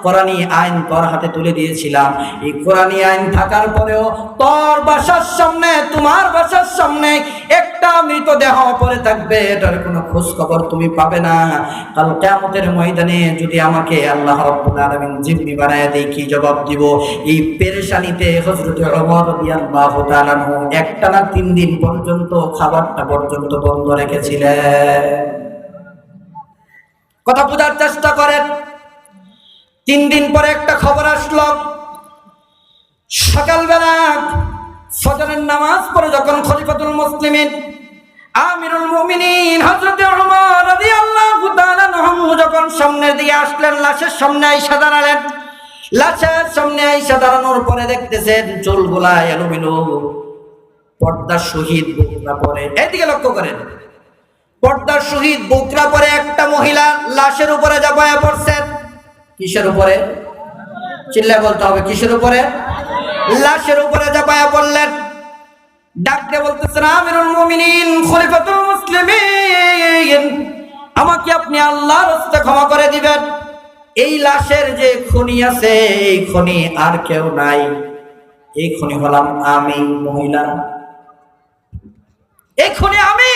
Speaker 1: কোরআনী আইন তোর হাতে তুলে দিয়েছিলাম। এই কোরআনী আইন থাকার পরেও তোর বাসার সামনে, তোমার বাসার সামনে একটা মৃতদেহ পড়ে থাকবে, এটার কোনো খোঁজ খবর তুমি পাবে না। কাল কিয়ামতের ময়দানে যদি আমাকে আল্লাহ রাব্বুল আলামিন জিম্মি বানায় দেয়, কি জবাব দিব? এই পেরেশানিতে হযরত ওমর রাদিয়াল্লাহু তাআলা একটানা 3 দিন পর্যন্ত খাবারটা পর্যন্ত বন্ধ রেখেছিলেন। কথা বোঝার চেষ্টা করেন। 3 দিন পরে একটা খবর আসলো, সকালবেলা ফজরের নামাজ পড়ে যখন খলিফাতুল মুসলিমিন আমিরুল মুমিনিন হযরত ওমর রাদিয়াল্লাহু তাআলা আনহু যখন সামনের দিকে আসলেন, লাশের সামনে আইসা দাঁড়ালেন। লাশের সামনে আইসা দাঁড়ানোর পরে দেখতেছেন চুলগুলা এলোমেলো, পর্দার শহীদ বোকরা পরে। এদিকে লক্ষ্য করেন, পর্দার শহীদ বোকরা পরে একটা মহিলা লাশের উপরে চাপায়া পড়ছেন। কিসের উপরে? চিল্লায় বলতে হবে, কিসের উপরে? লাশের উপরে চাপায়া পড়লেন। ডাকতে বলতেছেন, আমিরুল মুমিনিন খলিফাতুল মুসলিমিন, আমাকে আপনি আল্লাহর রাস্তে ক্ষমা করে দিবেন। এই লাশের যে খুনি আছে, এই খুনি আর কেউ নাই, এই খুনি হলাম আমি। মহিলা, এই খুনি আমি।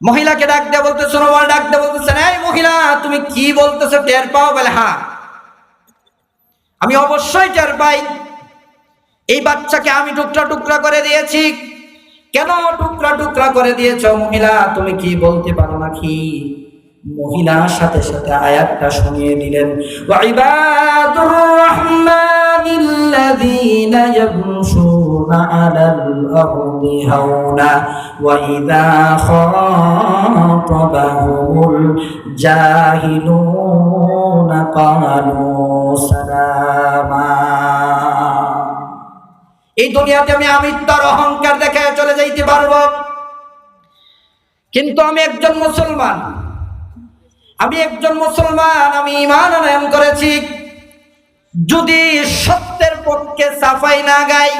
Speaker 1: মহিলাকে ডাক দিয়ে বলতেছেন, ওমর ডাক দিয়ে বলতেছেন, এই মহিলা, তুমি কি বলতেছো টের পাও? বলে, হ্যাঁ আমি অবশ্যই টের পাই। এই বাচ্চাকে আমি টুকরা টুকরা করে দিয়েছি। কেন টুকরা টুকরা করে দিয়েছ মহিলা, তুমি কি বলতে পারো নাকি? মহিলা সাথে সাথে আয়াতটা শুনিয়ে দিলেন, ওয়াইবাদুর রাহমানিল্লাযীনা ইয়ামশুনা আলাল আরদি হাওনা ওয়া ইযা খাতাবাহুমুল জাহিলুনা ক্বালু সালামা। এই দুনিয়াতে আমি আমিত্বর অহংকার দেখে চলে যাইতে পারবো, কিন্তু আমি একজন মুসলমান, আমি একজন মুসলমান, আমি ঈমান আনয়ন করেছি। যদি সত্যের পক্ষে সাফাই না গাই,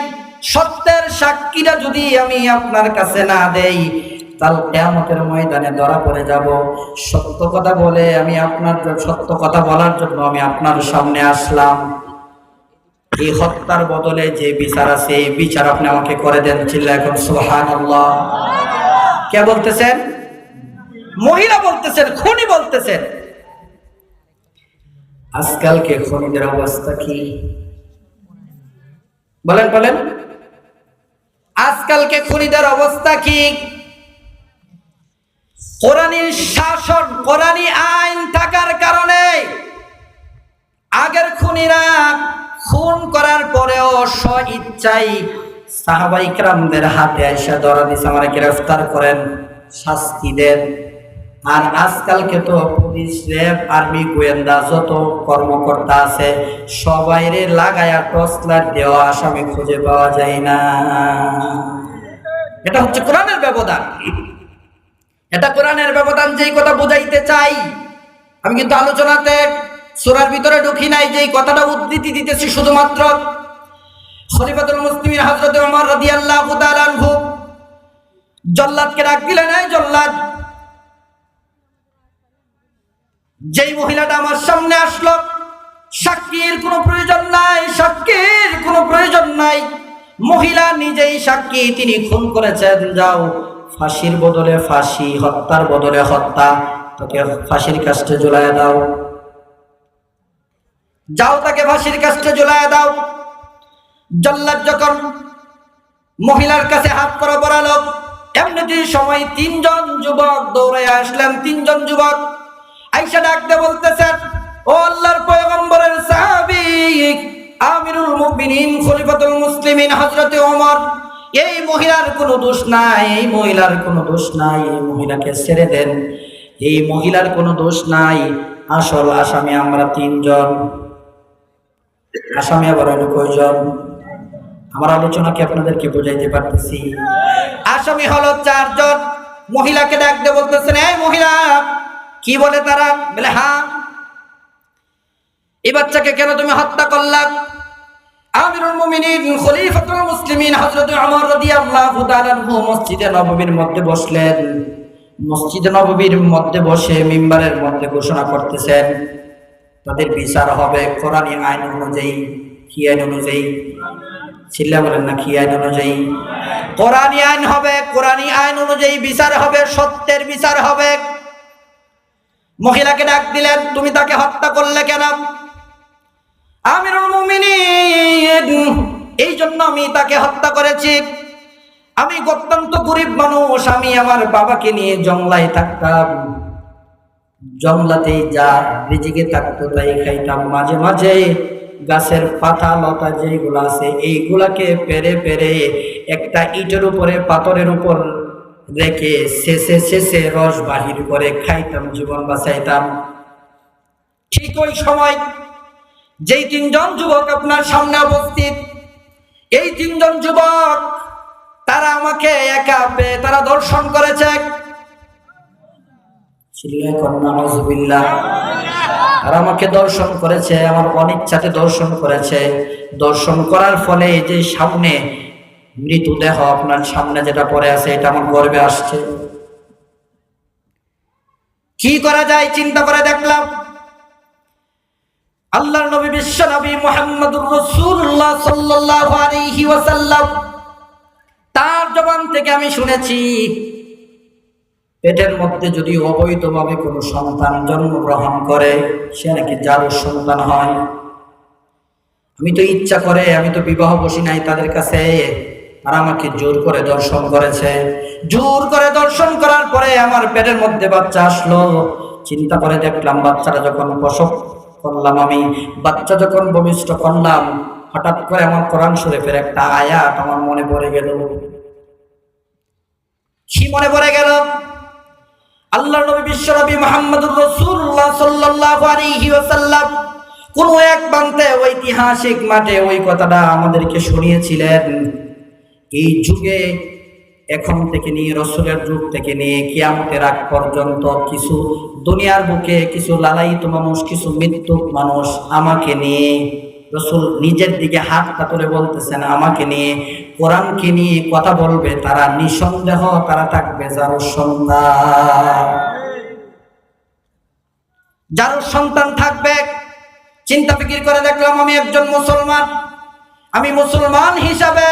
Speaker 1: সত্যের সাক্ষীটা যদি আমি আপনার কাছে না দেই, কাল কিয়ামতের ময়দানে ধরা পড়ে যাব। সত্য কথা বলে আমি আপনার, সত্য কথা বলার জন্য আমি আপনার সামনে আসলাম। এই হত্যার বদলে যে বিচার আছে, এই বিচার আপনি আমাকে করে দেন। চিল্লা এখন সুবহানাল্লাহ। কে বলতেছেন? মহিলা বলতেছেন, খুনি বলতেছেন। আজকালকে খুনিদের অবস্থা কি বলেন বলেন? আজকালকে খুনিদের অবস্থা কি? কোরআনী শাসন, কোরআনী আইন থাকার কারণে আগের খুনিরা খুন করার পরেও স্ব-ইচ্ছাই সাহাবায়ে কেরামদের হাতে এসে ধরা দিছে, আমারে গ্রেফতার করেন, শাস্তি দেন। আর আজকালকে তো পুলিশ, র্যাব, আর্মি, গোয়েন্দা যত কর্মকর্তা আছে সবাইরে লাগায়া টর্চলাইট দেওয়া, আসামি খুঁজে পাওয়া যায় না। এটা হচ্ছে কোরআনের ব্যবধান। এটা কোরআনের ব্যবধান। যেই কথা বুঝাইতে চাই, আমি কিন্তু আলোচনাতে সূরার ভিতরে ঢুকি নাই, যেই কথাটা উদ্ধৃতি দিতেছি শুধুমাত্র খলিফাতুল মুসলিমিন হযরত ওমর রাদিয়াল্লাহু তাআলা আনহু জল্লাদকে ডাক দিলেন, এই জল্লাদ, যেই মহিলাটা আমার সামনে আসলো, সাক্ষীর কোনো প্রয়োজন নাই, সাক্ষীর কোনো প্রয়োজন নাই, মহিলা নিজেই সাক্ষী, তিনি খুন করেছেন। যাও, ফাঁসির বদলে ফাঁসি, হত্যার বদলে হত্যা, তাকে ফাঁসির কাস্টে ঝুলাইয়া দাও। যাও, তাকে ফাঁসির কাস্টে ঝুলাইয়া দাও। জল্লাদ যখন মহিলার কাছে হাত করা বড়ালো, এমনিতে সময় 3 জন যুবক দৌড়ে আসলেন। 3 জন যুবক আইসা ডাকতে বলতেছেন, ও আল্লাহর পয়গম্বরের সাহাবী আমিরুল মুমিনিন খলিফাতুল মুসলিমিন হযরত ওমর, এই মহিলার কোনো দোষ নাই, এই মহিলার কোনো দোষ নাই, এই মহিলাকে ছেড়ে দেন, এই মহিলার কোনো দোষ নাই। আসল আসামি আমরা 3 জন। আসামি আবার হলো কয়জন? আমার আলোচনা কি আপনাদেরকে বুঝাইতে পারতেছি? আসামি হলো 4 জন। মহিলাকে ডাক দিয়ে বলতেছেন, এই মহিলা, কি বলে তারা? বলে, হ্যাঁ, এই বাচ্চাকে কেন তুমি হত্যা করলা? আমিরুল মুমিনিন খলিফাতুল মুসলিমিন হযরত ওমর রাদিয়াল্লাহু তাআলা আনহু মসজিদে নববীর মধ্যে বসলেন। মসজিদে নববীর মধ্যে বসে মিম্বারের মধ্যে ঘোষণা করতেছেন, তাদের বিচার হবে কোরআনী আইন অনুযায়ী। কি আইন অনুযায়ী? চিল্লা বলেন না, কি আইন অনুযায়ী? কোরআনী আইন হবে, কোরআনী আইন অনুযায়ী বিচার হবে, সত্যের বিচার হবে। মহিলাকে ডাক দিলেন, তুমি তাকে হত্যা করলে কেন? আমিরুল মুমিনিন, এই জন্য আমি তাকে হত্যা করেছি। আমি অত্যন্ত গরিব মানুষ, আমি আমার বাবাকে নিয়ে জংলায় থাকতাম। জংলাতেই যা রিজিকে থাকতো তাই খাইতাম। মাঝে মাঝে গাছের পাতা লতা যেগুলো আছে এইগুলাকে পেরে পেরে একটা ইটের উপরে পাথরের উপর রেখে শেষে শেষে রস বাহির করে খাইতাম, জীবন বাঁচাইতাম। ঠিক ওই সময় যেই তিনজন যুবক আপনার সামনে উপস্থিত, এই তিনজন যুবক তারা আমাকে একা পেয়ে তারা দর্শন করেছে। আর আমাকে দর্শন করেছে, আমার অনিচ্ছাতে দর্শন করেছে। দর্শন করার ফলে এই যে সামনে মৃতদেহ আপনার সামনে যেটা পড়ে আছে, এটা আমার গর্বে আসছে। কি করা যায় চিন্তা করে দেখলাম, আল্লাহর নবী বিশ্ব নবী মুহাম্মদুর রাসূলুল্লাহ সাল্লাল্লাহু আলাইহি ওয়াসাল্লাম তার জবান থেকে আমি শুনেছি, পেটের মধ্যে যদি অবৈধভাবে কোনো সন্তান জন্মগ্রহণ করে সে নাকি জারুর সন্তান হয়। আমি তো ইচ্ছা করে, আমি তো বিবাহ বসি নাই তাদের কাছে, আর আমাকে জোর করে দর্শন করেছে। জোর করে দর্শন করার পরে আমার পেটের মধ্যে বাচ্চা আসলো। চিন্তা করে দেখলাম, বাচ্চাটা যখন প্রসব করলাম, আমি বাচ্চা যখন ভূমিষ্ঠ করলাম, হঠাৎ করে আমার কোরআন শরীফের একটা আয়াত আমার মনে পড়ে গেল। কি মনে পড়ে গেল? আল্লাহর নবী বিশ্ব নবী মুহাম্মদুর রাসূলুল্লাহ সাল্লাল্লাহু আলাইহি ওয়াসাল্লাম কোন এক প্রান্তে ঐতিহাসিক মাঠে ওই কথাটা আমাদেরকে শুনিয়েছিলেন। এই যুগে এখন থেকে নিয়ে রাসূলের যুগ থেকে নিয়ে কিয়ামতের আগ পর্যন্ত কিছু দুনিয়ার বুকে কিছু লালায়িত মানুষ, কিছু মৃত্যুক মানুষ আমাকে নিয়ে, রাসূল নিজের দিকে হাত তুলে বলতেছেন, আমাকে নিয়ে কোরআনকে নিয়ে কথা বলবে, তারা নিঃসন্দেহ তারা থাকবে যারুর সন্তান। যারুর সন্তান থাকবে। চিন্তা ফিকির করে দেখলাম, আমি একজন মুসলমান, আমি মুসলমান হিসাবে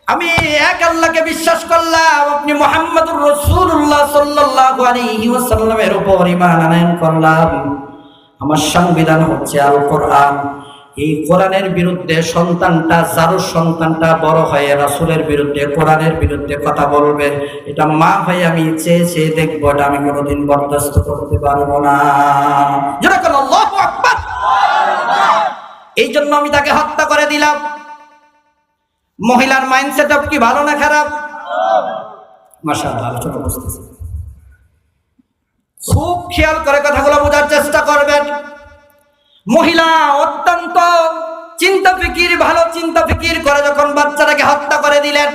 Speaker 1: আমি এক আল্লাহকে বিশ্বাস করলাম, আপনি মুহাম্মদুর রাসূলুল্লাহ সাল্লাল্লাহু আলাইহি ওয়াসাল্লামের উপর ঈমান আনয়ন করলাম। আমার সংবিধান হচ্ছে আল কোরআন। এই কোরআনের বিরুদ্ধে সন্তানটা, যারুর সন্তানটা বড় হয়ে রাসূলের বিরুদ্ধে, কোরআনের বিরুদ্ধে কথা বলবে, এটা মা হয়ে আমি চেয়ে চেয়ে দেখবো, এটা আমি কোনোদিন বরদাস্ত করতে পারবো না। যেরকম আল্লাহু আকবার। এই জন্য আমি তাকে হত্যা করে দিলাম। মহিলার মাইন্ডসেট আপ কি ভালো না খারাপ? মাশাআল্লাহ, আলোচনা বুঝতেছি। খুব খেয়াল করে কথাগুলো বোঝার চেষ্টা করবেন। মহিলা অত্যন্ত চিন্তা ফিকির, ভালো চিন্তা ফিকির করে যখন বাচ্চাটাকে হত্যা করে দিলেন,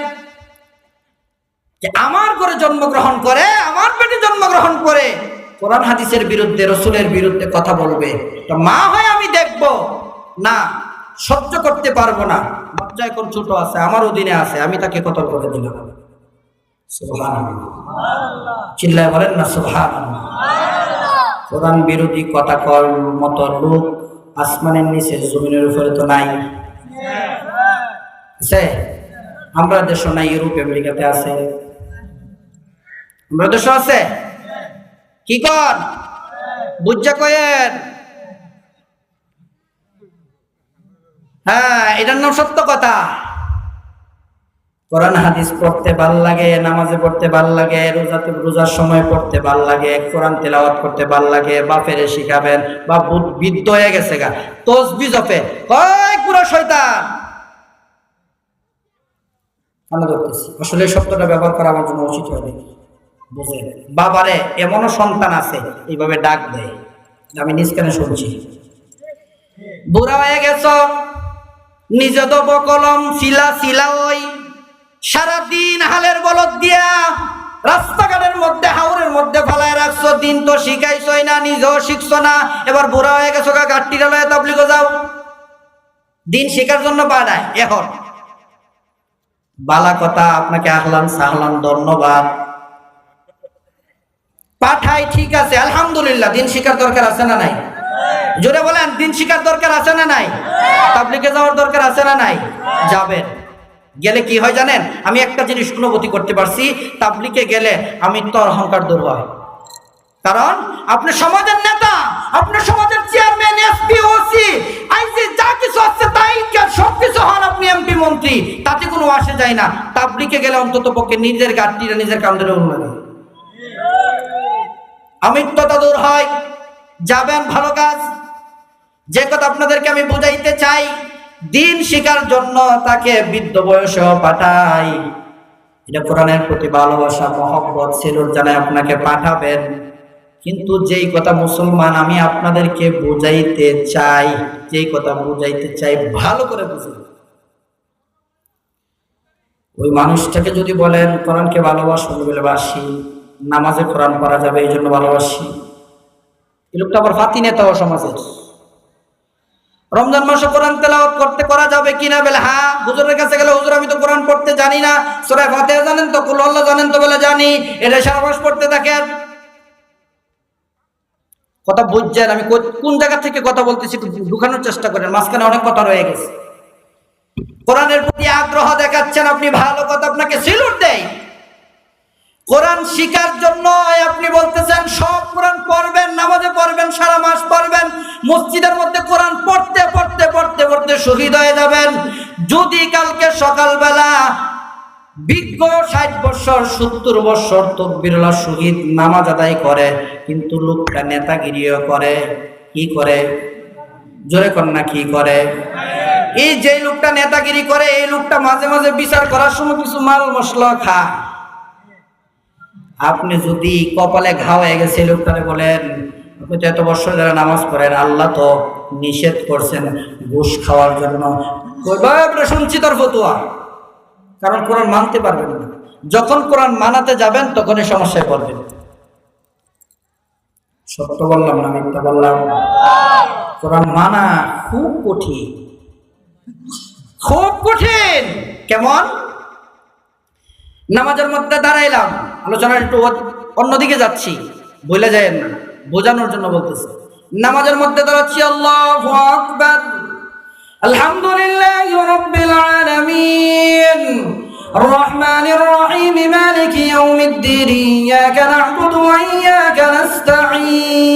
Speaker 1: যে আমার ঘরে জন্মগ্রহণ করে, আমার পেটে জন্মগ্রহণ করে কোরআন হাদিসের বিরুদ্ধে, রাসূলের বিরুদ্ধে কথা বলবে, তো মা হয় আমি দেখব না, সহ্য করতে পারবো না। বাচ্চা এখন ছোট আছে, আমার অধীনে আছে, আমি তাকে কতল করে দিলাম। সুবহানাল্লাহ, চিল্লায় বলেন না সুবহানাল্লাহ। কোরআন বিরোধী কথা কর মতো লোক আসমানের নিচে জমিনের উপরে তো নাই। আছে? আমরা দেশ নাই, ইউরোপ আমেরিকাতে আছে, আমরা দেশ আছে। কি কর বুঝা কয়েন? হ্যাঁ, এটার নাম সত্য কথা। কোরআন হাদিস পড়তে ভাল লাগে, নামাজে পড়তে ভাল লাগে, রোজার সময় পড়তে ভাল লাগে, কোরআন তেলাওয়াত করতে ভাল লাগে। বাপেরে শিখাবেন, বা বৃদ্ধ হয়ে গেছে গা, তসবিহ জপে, কয় পুরো শয়তান। আমি করতেছি, আসলে শব্দটা ব্যবহার করা আমার জন্য উচিত হয়নি। বুঝলেন? বাবারে এমনও সন্তান আছে এইভাবে ডাক দেয়, আমি নিজ কানে শুনছি। বুড়া হয়ে গেছ, নিজে তো কলম শিলা ওই সারাদিন হালের বলদ দিয়া রাস্তাঘাটের মধ্যে হাওরের মধ্যে ফালায় রাখছো, দিন তো শিখাইছই না, নিজেও শিখছো না, এবার বুড়া হয়ে গেছো, গাট্টিরা লয়ে তাবলিগে যাও। দিন শেখার জন্য পাঠায়। এখন বালা কথা, আপনাকে আহলান সাহলান ধন্যবাদ পাঠাই, ঠিক আছে, আলহামদুলিল্লাহ। দিন শিখার দরকার আছে না নাই? জোরে বলেন, দিন শিখার দরকার আছে না নাই? তাবলিগে যাওয়ার দরকার আছে না নাই? যাবেন। গেলে কি হয় জানেন? আমি একটা জিনিস অনুভূতি করতে পারছি, তাবলিগে গেলে আমি তো অহংকার দূর হয়। কারণ আপনি সমাজের নেতা, আপনি সমাজের চেয়ারম্যান, এসপি, ওসি, আইসি, যা কিছু আছে তাই সবকিছু হন আপনি, এমপি, মন্ত্রী, তাতে কোনো আসে যায় না। তাবলিগে গেলে অন্তত পক্ষে নিজের গাড়িটা নিজের কাঁধে উঠবে, আমিত্বতা দূর হয়। যাবেন, ভালো কাজ। যে কথা আপনাদেরকে আমি বুঝাইতে চাই, দিন শিকার জন্য তাকে বৃদ্ধ বয়সেও পাঠাই, এটা কোরআনের প্রতি ভালোবাসা, মহব্বত ছিল জানায় আপনাকে পাঠাবেন। কিন্তু যেই কথা মুসলমান আমি আপনাদেরকে বুঝাইতে চাই, যেই কথা বুঝাইতে চাই ভালো করে বুঝুন। ওই মানুষটাকে যদি বলেন কোরআনকে ভালোবাসো, বলে বাসি, নামাজে কোরআন পড়া যাবে এই জন্য ভালোবাসি, এই লোকটা আবার ফাতি নেতা সমাজের। রমজান মাসে কোরআন তেলাওয়াত করতে করা যাবে কিনা, বলে হ্যাঁ। হুজুরের কাছে গেলে, হুজুর আমি তো কোরআন পড়তে জানি না, সূরা ফাতিহা জানেন তো, কুল আল্লাহ জানেন তো, বলে জানি। এটা সারা মাস পড়তে থাকেন। কথা বুঝছেন আমি কোন জায়গা থেকে কথা বলতেছি, ঢুকানোর চেষ্টা করেন, মাঝখানে অনেক কথা রয়ে গেছে। কোরআনের প্রতি আগ্রহ দেখাচ্ছেন আপনি, ভালো কথা, আপনাকে সিলুট দেয়। কোরআন শিকার জন্য আপনি বলতেছেন সব কোরআন পড়বেন, নামাজে পড়বেন, সারা মাস পড়বেন, মসজিদের মধ্যে কোরআন পড়তে পড়তে পড়তে পড়তে শহীদ হয়ে যাবেন। যদি কালকে সকালবেলা বিজ্ঞ 60 বছর 70 বছর তকবীরুল্লাহ শহীদ নামাজ আদায় করে, কিন্তু লোকটা নেতাগিরিও করে, কি করে? জোরে কন্যা কি করে? এই যে লোকটা নেতাগিরি করে, এই লোকটা মাঝে মাঝে বিচার করার সময় কিছু মাল মশলা খায়। আপনি যদি কপালে ঘা হয়ে গেছে লোকটারে বলেন, আপনি তো এত বছর ধরে নামাজ পড়েন, আল্লাহ তো নিষেধ করছেন ঘুষ খাওয়ার জন্য, আমরা শুনছি তোর ফতুয়া, কারণ কোরআন মানতে পারবেন না। যখন কোরআন মানাতে যাবেন তখনই সমস্যায় পড়বেন। সত্য বললাম না মিথ্যা বললাম? কোরআন মানা খুব কঠিন, খুব কঠিন। কেমন? নামাজের মধ্যে দাঁড়াইলাম, আলোচনা একটু অন্যদিকে যাচ্ছি, বলে যায় না, বোঝানোর জন্য বলতেছি। নামাজের মধ্যে দাঁড়াচ্ছি, আল্লাহু আকবার, আলহামদুলিল্লাহি রাব্বিল আলামিন, আর রহমানির রহিম, মালিকি ইয়াউমিদ্দিন, ইয়াকা না'বুদু ওয়া ইয়াকা নাস্তাঈন।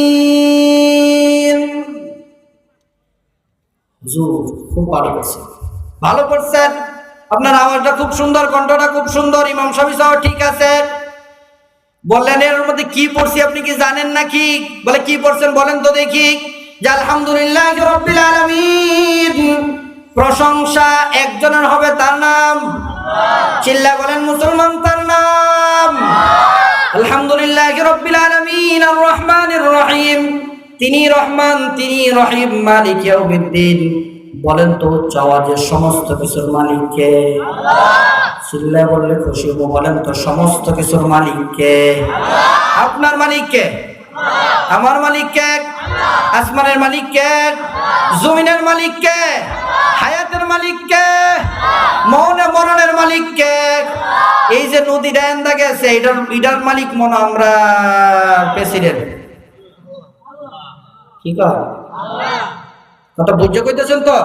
Speaker 1: হুজুর খুব ভালো করছেন, ভালো করছেন, আপনার আওয়াজটা খুব সুন্দর, কণ্ঠটা খুব সুন্দর, ইমাম সাহেব সব ঠিক আছে। বললেন এর মধ্যে কি পড়ছি আপনি কি জানেন নাকি? বলে কি পড়ছেন বলেন তো দেখি। যে আলহামদুলিল্লাহি রাব্বিল আলামিন, প্রশংসা একজনের হবে, তার নাম চিল্লা বলেন মুসলমান, তার নাম আলহামদুলিল্লাহি রাব্বিল আলামিন, আর রহমানির রহিম, তিনি রহমান তিনি রহিম, মালিক ইয়াউমিদ্দিন। বলেন তো উচ্চ আওয়াজে সমস্ত কিছুর মালিক কে? চিল্লা বললে খুশি হবো। বলেন তো সমস্ত কিছুর মালিক কে? আপনার মালিক কে? আমার মালিক কে? আসমানের মালিক কে? জমিনের মালিক কে? হায়াতের মালিক কে? মরণের মালিক কে? এই যে নদী ডায়ন্দা গেছে, এটার মালিক মনে আমরা প্রেসিডেন্ট, কি কয়? কথা বুঝে কইতেছেন তো?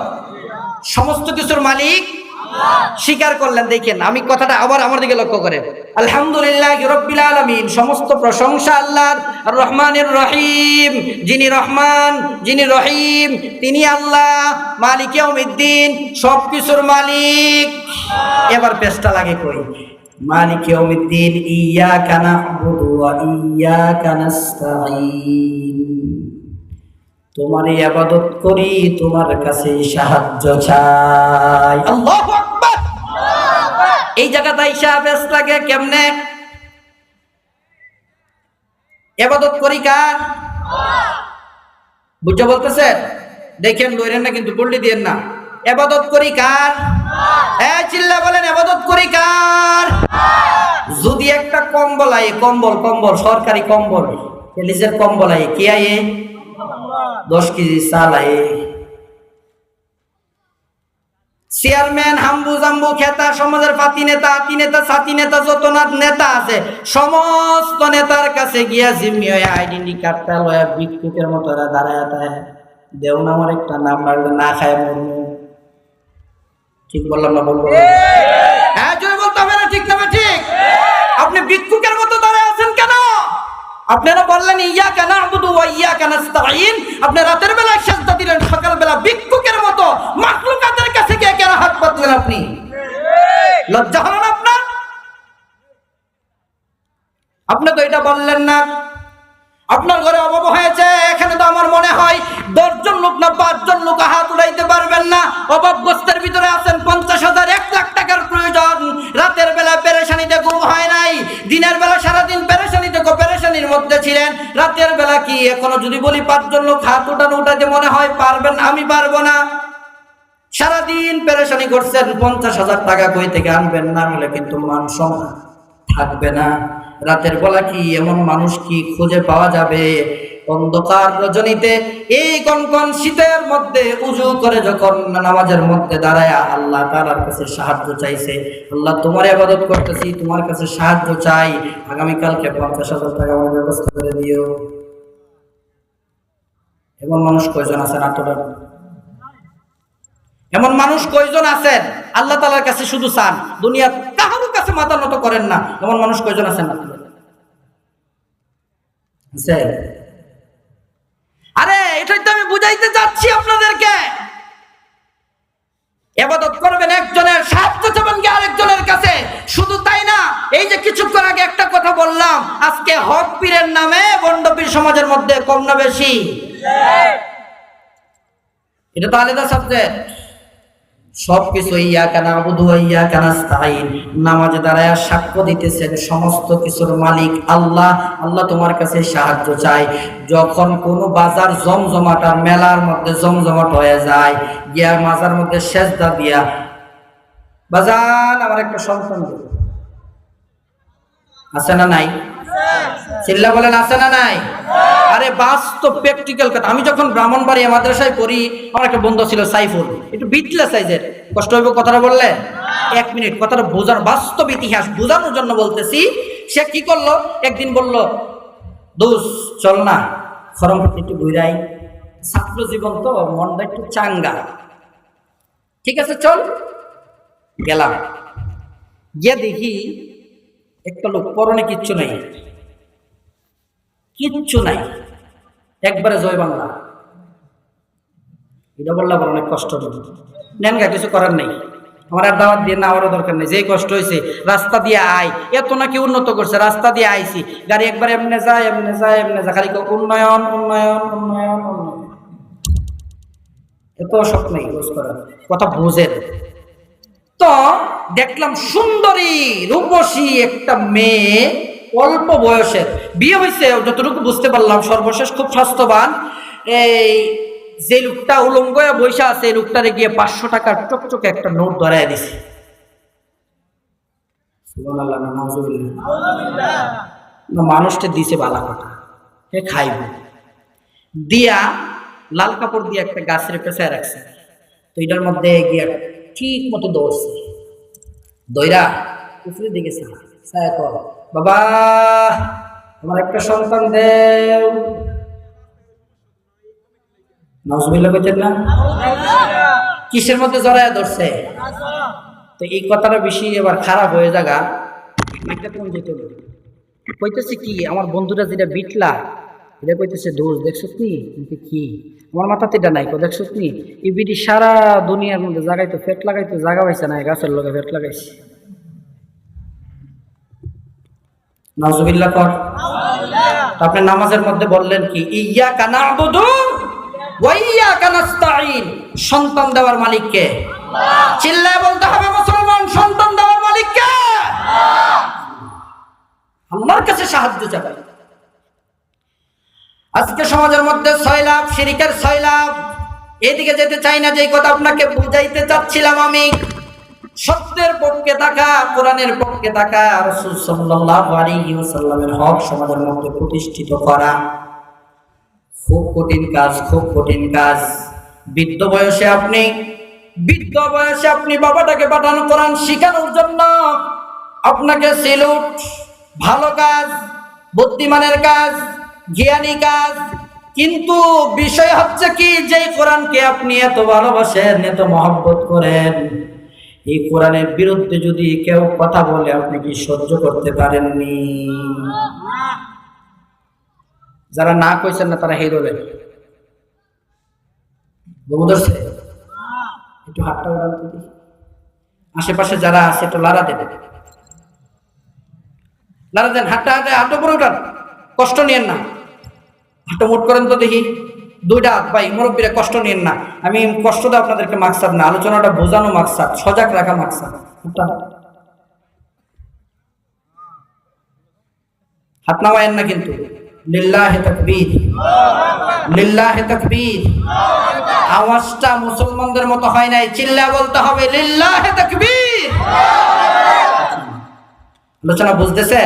Speaker 1: সমস্ত কিছুর মালিক স্বীকার করলেন। দেখেন আমি কথাটা আবার আমার দিকে লক্ষ্য করে, আলহামদুলিল্লাহি রাব্বিল আলামিন, সমস্ত প্রশংসা আল্লাহর, আর রহমানির রহিম, যিনি রহমান যিনি রহিম তিনি আল্লাহ, মালিক ইয়াউমিদ্দিন, সবকিছুর মালিক। এবার পেশটা লাগে কই, মালিক ইয়াউমিদ্দিন, ইয়াকা না'বুদু ওয়া ইয়াকা নাস্তাঈন, তোমার ইবাদত করি, তোমার কাছে সাহায্য চাই। আল্লাহু আকবার। এই জায়গাটা ইশা বেশ লাগে কেমনে? ইবাদত করি কার? বুঝতে বলতেছেন? দেখেন লইরেন না কিন্তু, বললি দিয়েন না। ইবাদত করি কার? চিল্লা বলেন, ইবাদত করি কার? যদি একটা কম্বল আয়ে, কম্বল কম্বল সরকারি কম্বল, নিজের কম্বল আয়ে কি আয়ে 10 কেজি চাল আয়ে, চেয়ারম্যান হাম্বু জাম্বু খেতা সমাজের পাতি নেতা আতি নেতা সাথী নেতা যত নেতা আছে সমস্ত নেতার কাছে গিয়া জিম্মি হয়ে আইডেন্টি কার্ডটা লয়া ভিক্ষুকের মতো দাঁড়ায় থাকে, দেও না আমার একটা নাম্বার না খায় মরমু। ঠিক বললাম না? বলবো হ্যাঁ, জোরে বলতে হবে না? ঠিক না ঠিক? আপনি ভিক্ষুকের মতো দাঁড়ায় আছেন কেন? আপনারা বললেন ইয়াকা না'বুদু ওয়া ইয়াকা নাস্তাঈন, আপনি রাতের বেলা সিজদা দিলেন, সকাল বেলা ভিক্ষুকের মতো মাখলুকাতের কাছে গিয়ে কেন হাত পাতলেন আপনি? লজ্জা হলো না আপনার? আপনি তো এটা বললেন না। আপনার ঘরে অভাব হয়েছে, এখানে তো আমার মনে হয় 10 জন লোক না 5 জন লোক হাত উঠাইতে পারবেন না। অভাবগ্রস্তের ভিতরে আছেন, 50,000 1 লাখ টাকার প্রয়োজন। রাতের বেলা পেরেশানিতে ঘুম হয় নাই, দিনের বেলা সারাদিন পেরেশানির মধ্যে ছিলেন, রাতের বেলা কি এখনো যদি বলি 5 জন লোক হাত উঠাইতে মনে হয় পারবেন? আমি পারবো না। সারাদিন পেরেশানি করছেন, 50,000 টাকা কই থেকে আনবেন? না হলে কিন্তু মান সম্মান থাকবে না। রাতের বেলা কি এমন মানুষ কি খুঁজে পাওয়া যাবে? অন্ধকার রজনীতে এই কনকন শীতের মধ্যে উজু করে যখন নামাজের মধ্যে দাঁড়ায় আল্লাহ তাআলার কাছে সাহায্য চাইছে, আল্লাহ তোমার ইবাদত করতেছি, তোমার কাছে সাহায্য চাই, আগামীকালকে 50,000 টাকা আমার ব্যবস্থা করে দিও। এমন মানুষ কয়জন আছেন? আত্মটা এমন মানুষ কয়জন আছেন আল্লাহ তাআলার কাছে শুধু চান, দুনিয়া কারোর কাছে মাথা নত করেন না? এমন মানুষ কয়জন আছেন? আরে এটাই তো আমি বুঝাইতে যাচ্ছি আপনাদেরকে। ইবাদত করবেন একজনের, সাহায্য চাবেন কি আরেকজনের কাছে। শুধু তাই না, এই যে কিছুক্ষণ আগে একটা কথা বললাম, আজকে হক পীরের নামে বন্ড পীর সমাজের মধ্যে কম না বেশি? এটা তো আলাদা সাবজেক্ট। সবকিছু ইয়াকা না'বুদু ওয়া ইয়াকা নাস্তাঈন, নামাজে দাঁড়ায় সাক্ষ্য দিতেছেন সমস্ত কিছুর মালিক আল্লাহ। আল্লাহ তোমার কাছে সাহায্য চাই। যখন কোনো বাজার জমজমাট আর মেলার মধ্যে জমজমাট হয়ে যায়, গিয়া মাজার মধ্যে সেজদা দিয়া বাজান আমার একটা সন্তান আছে না নাই? চিল্লা বলেন আছে না নাই? আরে বাস্তব প্র্যাকটিক্যাল কথা। আমি যখন ব্রাহ্মণবাড়িয়া মাদ্রাসায় পড়ি, আমার একটা বন্ধু ছিল সাইফুল, একটু বিটলা সাইজের, কষ্ট হইব কথাটা বললে? 1 মিনিট কথাটা বোঝার, বাস্তব ইতিহাস বোঝানোর জন্য বলতেছি। সে কি করলো, একদিন বলল দোষ চল না খরমপতি একটু ঘুরাই, ছাত্র জীবন তো মনটা একটু চাঙ্গা, ঠিক আছে চল। গেলাম, গিয়ে দেখি একটা লোক পরনে কিচ্ছু নাই, কিচ্ছু নাই, একবারে জয় বাংলা। এটা বললাম অনেক কষ্ট নেন গা, কিছু করার নেই, আমার আর দাওয়াত দিয়ে না, আমারও দরকার নেই, যেই কষ্ট হয়েছে রাস্তা দিয়ে আয়, এত নাকি উন্নত করছে, রাস্তা দিয়ে আইছি, গাড়ি একবারে এমনে যায় এমনে যায় এমনে যায়, খালি উন্নয়ন উন্নয়ন উন্নয়ন উন্নয়ন, এত শখ নেই রোজ করার কথা বোঝেন। তো দেখলাম সুন্দরী রূপসী একটা মেয়ে, অল্প বয়সের, বিয়ে হয়েছে যতটুকু বুঝতে পারলাম, সর্বশেষ খুব স্বাস্থ্যবান। এই যে লোকটা উলঙ্গ বৈশা আছে, এই লোকটারে গিয়ে 500 টাকার চকচকে একটা নোট ধরায় দিছে। সুবহানাল্লাহ, নাউজুবিল্লাহ। মানুষটা দিছে বালা কথা, হে খাইব দিয়া লাল কাপড় দিয়ে একটা গাছের পেছায় রাখছে। তো এটার মধ্যে গিয়ে ঠিক মতো দৌড়ছে, দইরা উপরে দিকে ছায়া কর, বাবা আমার একটা সন্তান দেও। নাউজুবিল্লাহ কইতেন না? কিসের মধ্যে জড়ায় ধরছে? তো এই কথাটা বেশি এবার খারাপ হয়ে যাগা, একটা কোন যেতে কইতেছে কি, আমার বন্ধুরা যেটা বিটলা এটা কইতেছে দোষ দেখছো কি, আমার মাথাতে এটা নাই, দেখছো এই বিটি সারা দুনিয়ার মধ্যে জাগাইতো ফেট লাগাইতো, জাগা পাইছে না, গাছের লগে ফেট লাগাইছে। নাউজুবিল্লাহ কর। আপনি নামাজের মধ্যে বললেন কি, ইয়াকা না'বুদু ওয়া ইয়াকা নাস্তাঈন, সন্তান দেওয়ার মালিক কে? চিল্লায় বলতে হবে মুসলমান, সন্তান দেওয়ার মালিক কে? আল্লাহর কাছে সাহায্য চাই। আজকে সমাজের মধ্যে সয়লাভ, শিরকের সয়লাভ, এদিকে যেতে চাই না, যে কথা আপনাকে বুঝাইতে চাচ্ছিলাম আমি। সত্যের পক্ষে থাকা, কোরআনের পক্ষে থাকা, রাসূল সাল্লাল্লাহু আলাইহি ওয়াসাল্লামের হক সমাজের মধ্যে প্রতিষ্ঠিত করা খুব কঠিন কাজ, খুব কঠিন কাজ। বৃদ্ধ বয়সে আপনি বাবাটাকে পাঠান কোরআন শিখানোর জন্য, আপনাকে সেলুট। ভালো কাজ, বুদ্ধিমানের কাজ, জ্ঞানী কাজ। কিন্তু বিষয় হচ্ছে কি, যে কোরআনকে আপনি এত ভালোবাসেন, এত মহব্বত করেন, এই কোরআনের বিরুদ্ধে যদি কেউ কথা বলে আপনি কি সহ্য করতে পারেননি? যারা না কইছেন না তারা হেরোলেন ধরছে। একটু হাতটা উড়ান তো, আশেপাশে যারা আছে একটু লাড়া দেন, লাড়া দেন, হাতটা উপরে উঠান, কষ্ট নিয়েন না। হাতটা মুট করেন তো দেখি, দুইটা হাত। ভাই মুরব্বীরা কষ্ট নিয়েন না, আমি কষ্ট দেওয়া আপনাদেরকে মাকসাদ না, আলোচনাটা বোঝানো মাকসাদ, সজাগ রাখা মাকসাদ। হাত নামায়েন না কিন্তু। লিল্লাহি তাকবীর, লিল্লাহি তাকবীর। আওয়াজটা মুসলমানদের মতো হয় নাই, চিল্লা বলতে হবে লিল্লাহি তাকবীর। আলোচনা বুঝতেছে?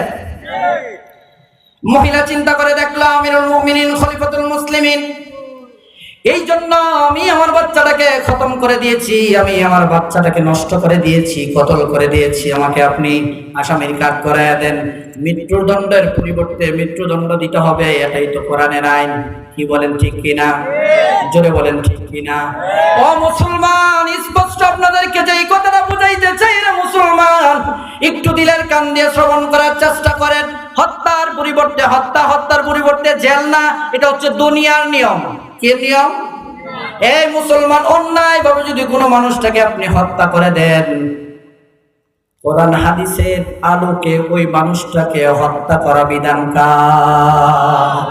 Speaker 1: মহিলা চিন্তা করে দেখলাম আমিরুল মুমিনিন খলিফাতুল মুসলিমিন, এই জন্য আমি আমার বাচ্চাটাকে খতম করে দিয়েছি, আমি আমার বাচ্চাটাকে নষ্ট করে দিয়েছি, কতল করে দিয়েছি, আমাকে আপনি আসামির কাঠ করাইয়া দেন, মৃত্যুদণ্ডের পরিবর্তে মৃত্যুদণ্ড দিতে হবে, এটাই তো কোরআনের আইন। কি বলেন, ঠিক কিনা? জোরে বলেন ঠিক কিনা? ও মুসলমান, স্পষ্ট আপনাদেরকে যে এই কথাটা বুঝাইতে চাই না মুসলমান, একটু দিলের কান দিয়ে শ্রবণ করার চেষ্টা করেন। হত্যার পরিবর্তে হত্যা, হত্যার পরিবর্তে জেল না, এটা হচ্ছে দুনিয়ার নিয়ম। কি নিয়ম? এই মুসলমান, অন্যায় ভাবে যদি কোনো মানুষটাকে আপনি হত্যা করে দেন, কোরআন হাদিসের আলোকে ওই মানুষটাকে হত্যা করা বিধান কার?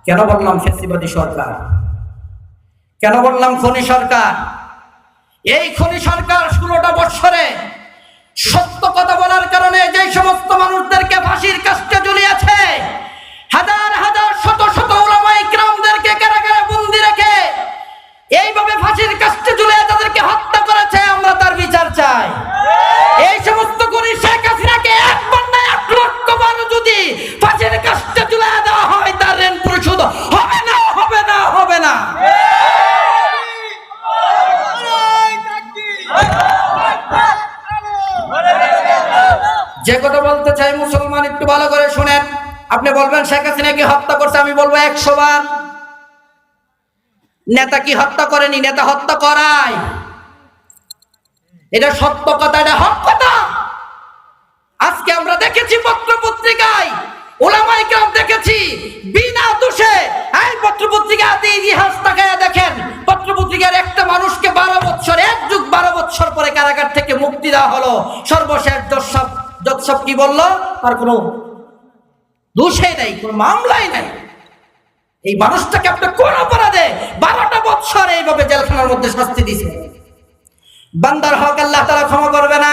Speaker 1: কেন বললাম ফ্যাসিবাদী সরকার? কেন বললাম খনি সরকার? এই খনি সরকার 16টা বছরে সত্য কথা বলার কারণে যে সমস্ত মানুষদেরকে ফাঁসির কাস্টে ঝুলিয়েছে, হাজার হাজার শত শত উলামায়ে কিরামদেরকে কারাগারে বন্দী রেখে এইভাবে ফাঁসির কাস্টে ঝুলিয়ে তাদেরকে হত্যা করেছে, আমরা তার বিচার চাই। এই সমস্ত খুনি শেখ হাসিনাকে একবার না 1 লক্ষ বার যদি ফাঁসির কাস্টে ঝুলিয়ে দেওয়া হয়, তার ঋণ পরিশোধ হবে না, হবে না, হবে না। যে কথা বলতে চাই মুসলমান, একটু ভালো করে শুনেন। আপনি বলবেন শেখ হাসিনাকে হত্যা করছে, আমি বলবো 100 বার। নেতা কি হত্যা করেনি? নেতা হত্যা করায়, এটা সত্য কথা, এটা হক কথা। আজকে আমরা দেখেছি পত্র পত্রিকায়, উলামায়ে কেরাম দেখেছি বিনা দোষে, এই পত্র পত্রিকাতে ইতিহাস তাকায়া দেখেন, পত্র পত্রিকার একটা মানুষকে 12 বছর, 1 যুগ 12 বছর পরে কারাগার থেকে মুক্তি দেওয়া হলো। সর্বশেষ জজসাব কি বললো? তার কোনো দোষই নাই, কোনো মামলাই নাই। এই মানুষটাকে আপনি কোন অপরাধে 12টা বছর এইভাবে জেলখানার মধ্যে শাস্তি দিয়েছে? বান্দার হক আল্লাহ তাআলা ক্ষমা করবে না।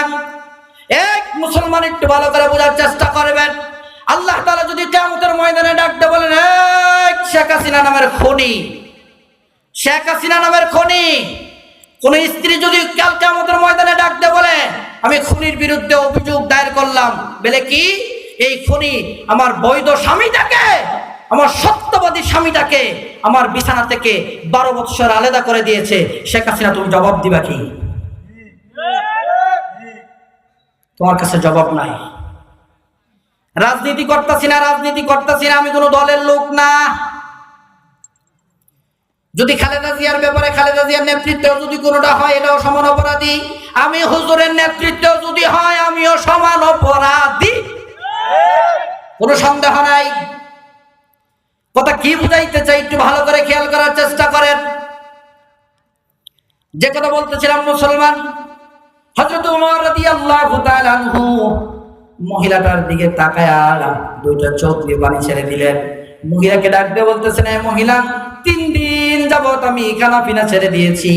Speaker 1: এক মুসলমান একটু ভালো করে বোঝার চেষ্টা করবেন। আল্লাহ তাআলা যদি কিয়ামতের ময়দানে ডাকতে বলেন, এই শেখ হাসিনা নামের খুনি, শেখ হাসিনা নামের খুনি, কোন স্ত্রী যদি কাল কিয়ামতের ময়দানে ডাকতে বলে, আমি খুনির বিরুদ্ধে অভিযোগ দায়ের করলাম, বলে কি এই খুনি আমার বৈধ স্বামীটাকে, আমার সত্যবাদী স্বামীটাকে আমার বিছানা থেকে 12 বছর আলাদা করে দিয়েছে, শেখ হাসিনা তুমি জবাব দিবা কি? তোমার কাছে জবাব নাই। রাজনীতি করতেছি না, রাজনীতি করতেছি না, আমি কোনো দলের লোক না। যদি খালেদা জিয়ার ব্যাপারে, খালেদা জিয়ার নেতৃত্বেও যদি কোনোটা হয়, এটাও সমান অপরাধী। আমি হুজুরের নেতৃত্বেও যদি হয়, আমিও সমান অপরাধী, কোনো সন্দেহ নাই। কথা কি বুঝাইতে চাই একটু ভালো করে খেয়াল করার চেষ্টা করেন। যে কথা বলতেছিলাম মুসলমান, হযরত ওমর রাদিয়াল্লাহু তাআলা আনহু মহিলাটার দিকে তাকায়া 2টা চোখ দিয়ে পানি ছেড়ে দিলেন। মহিলাকে ডাক দিয়ে বলতেছেন, এই মহিলা, 3 দিন যাবত আমি খানা পিনা ছেড়ে দিয়েছি,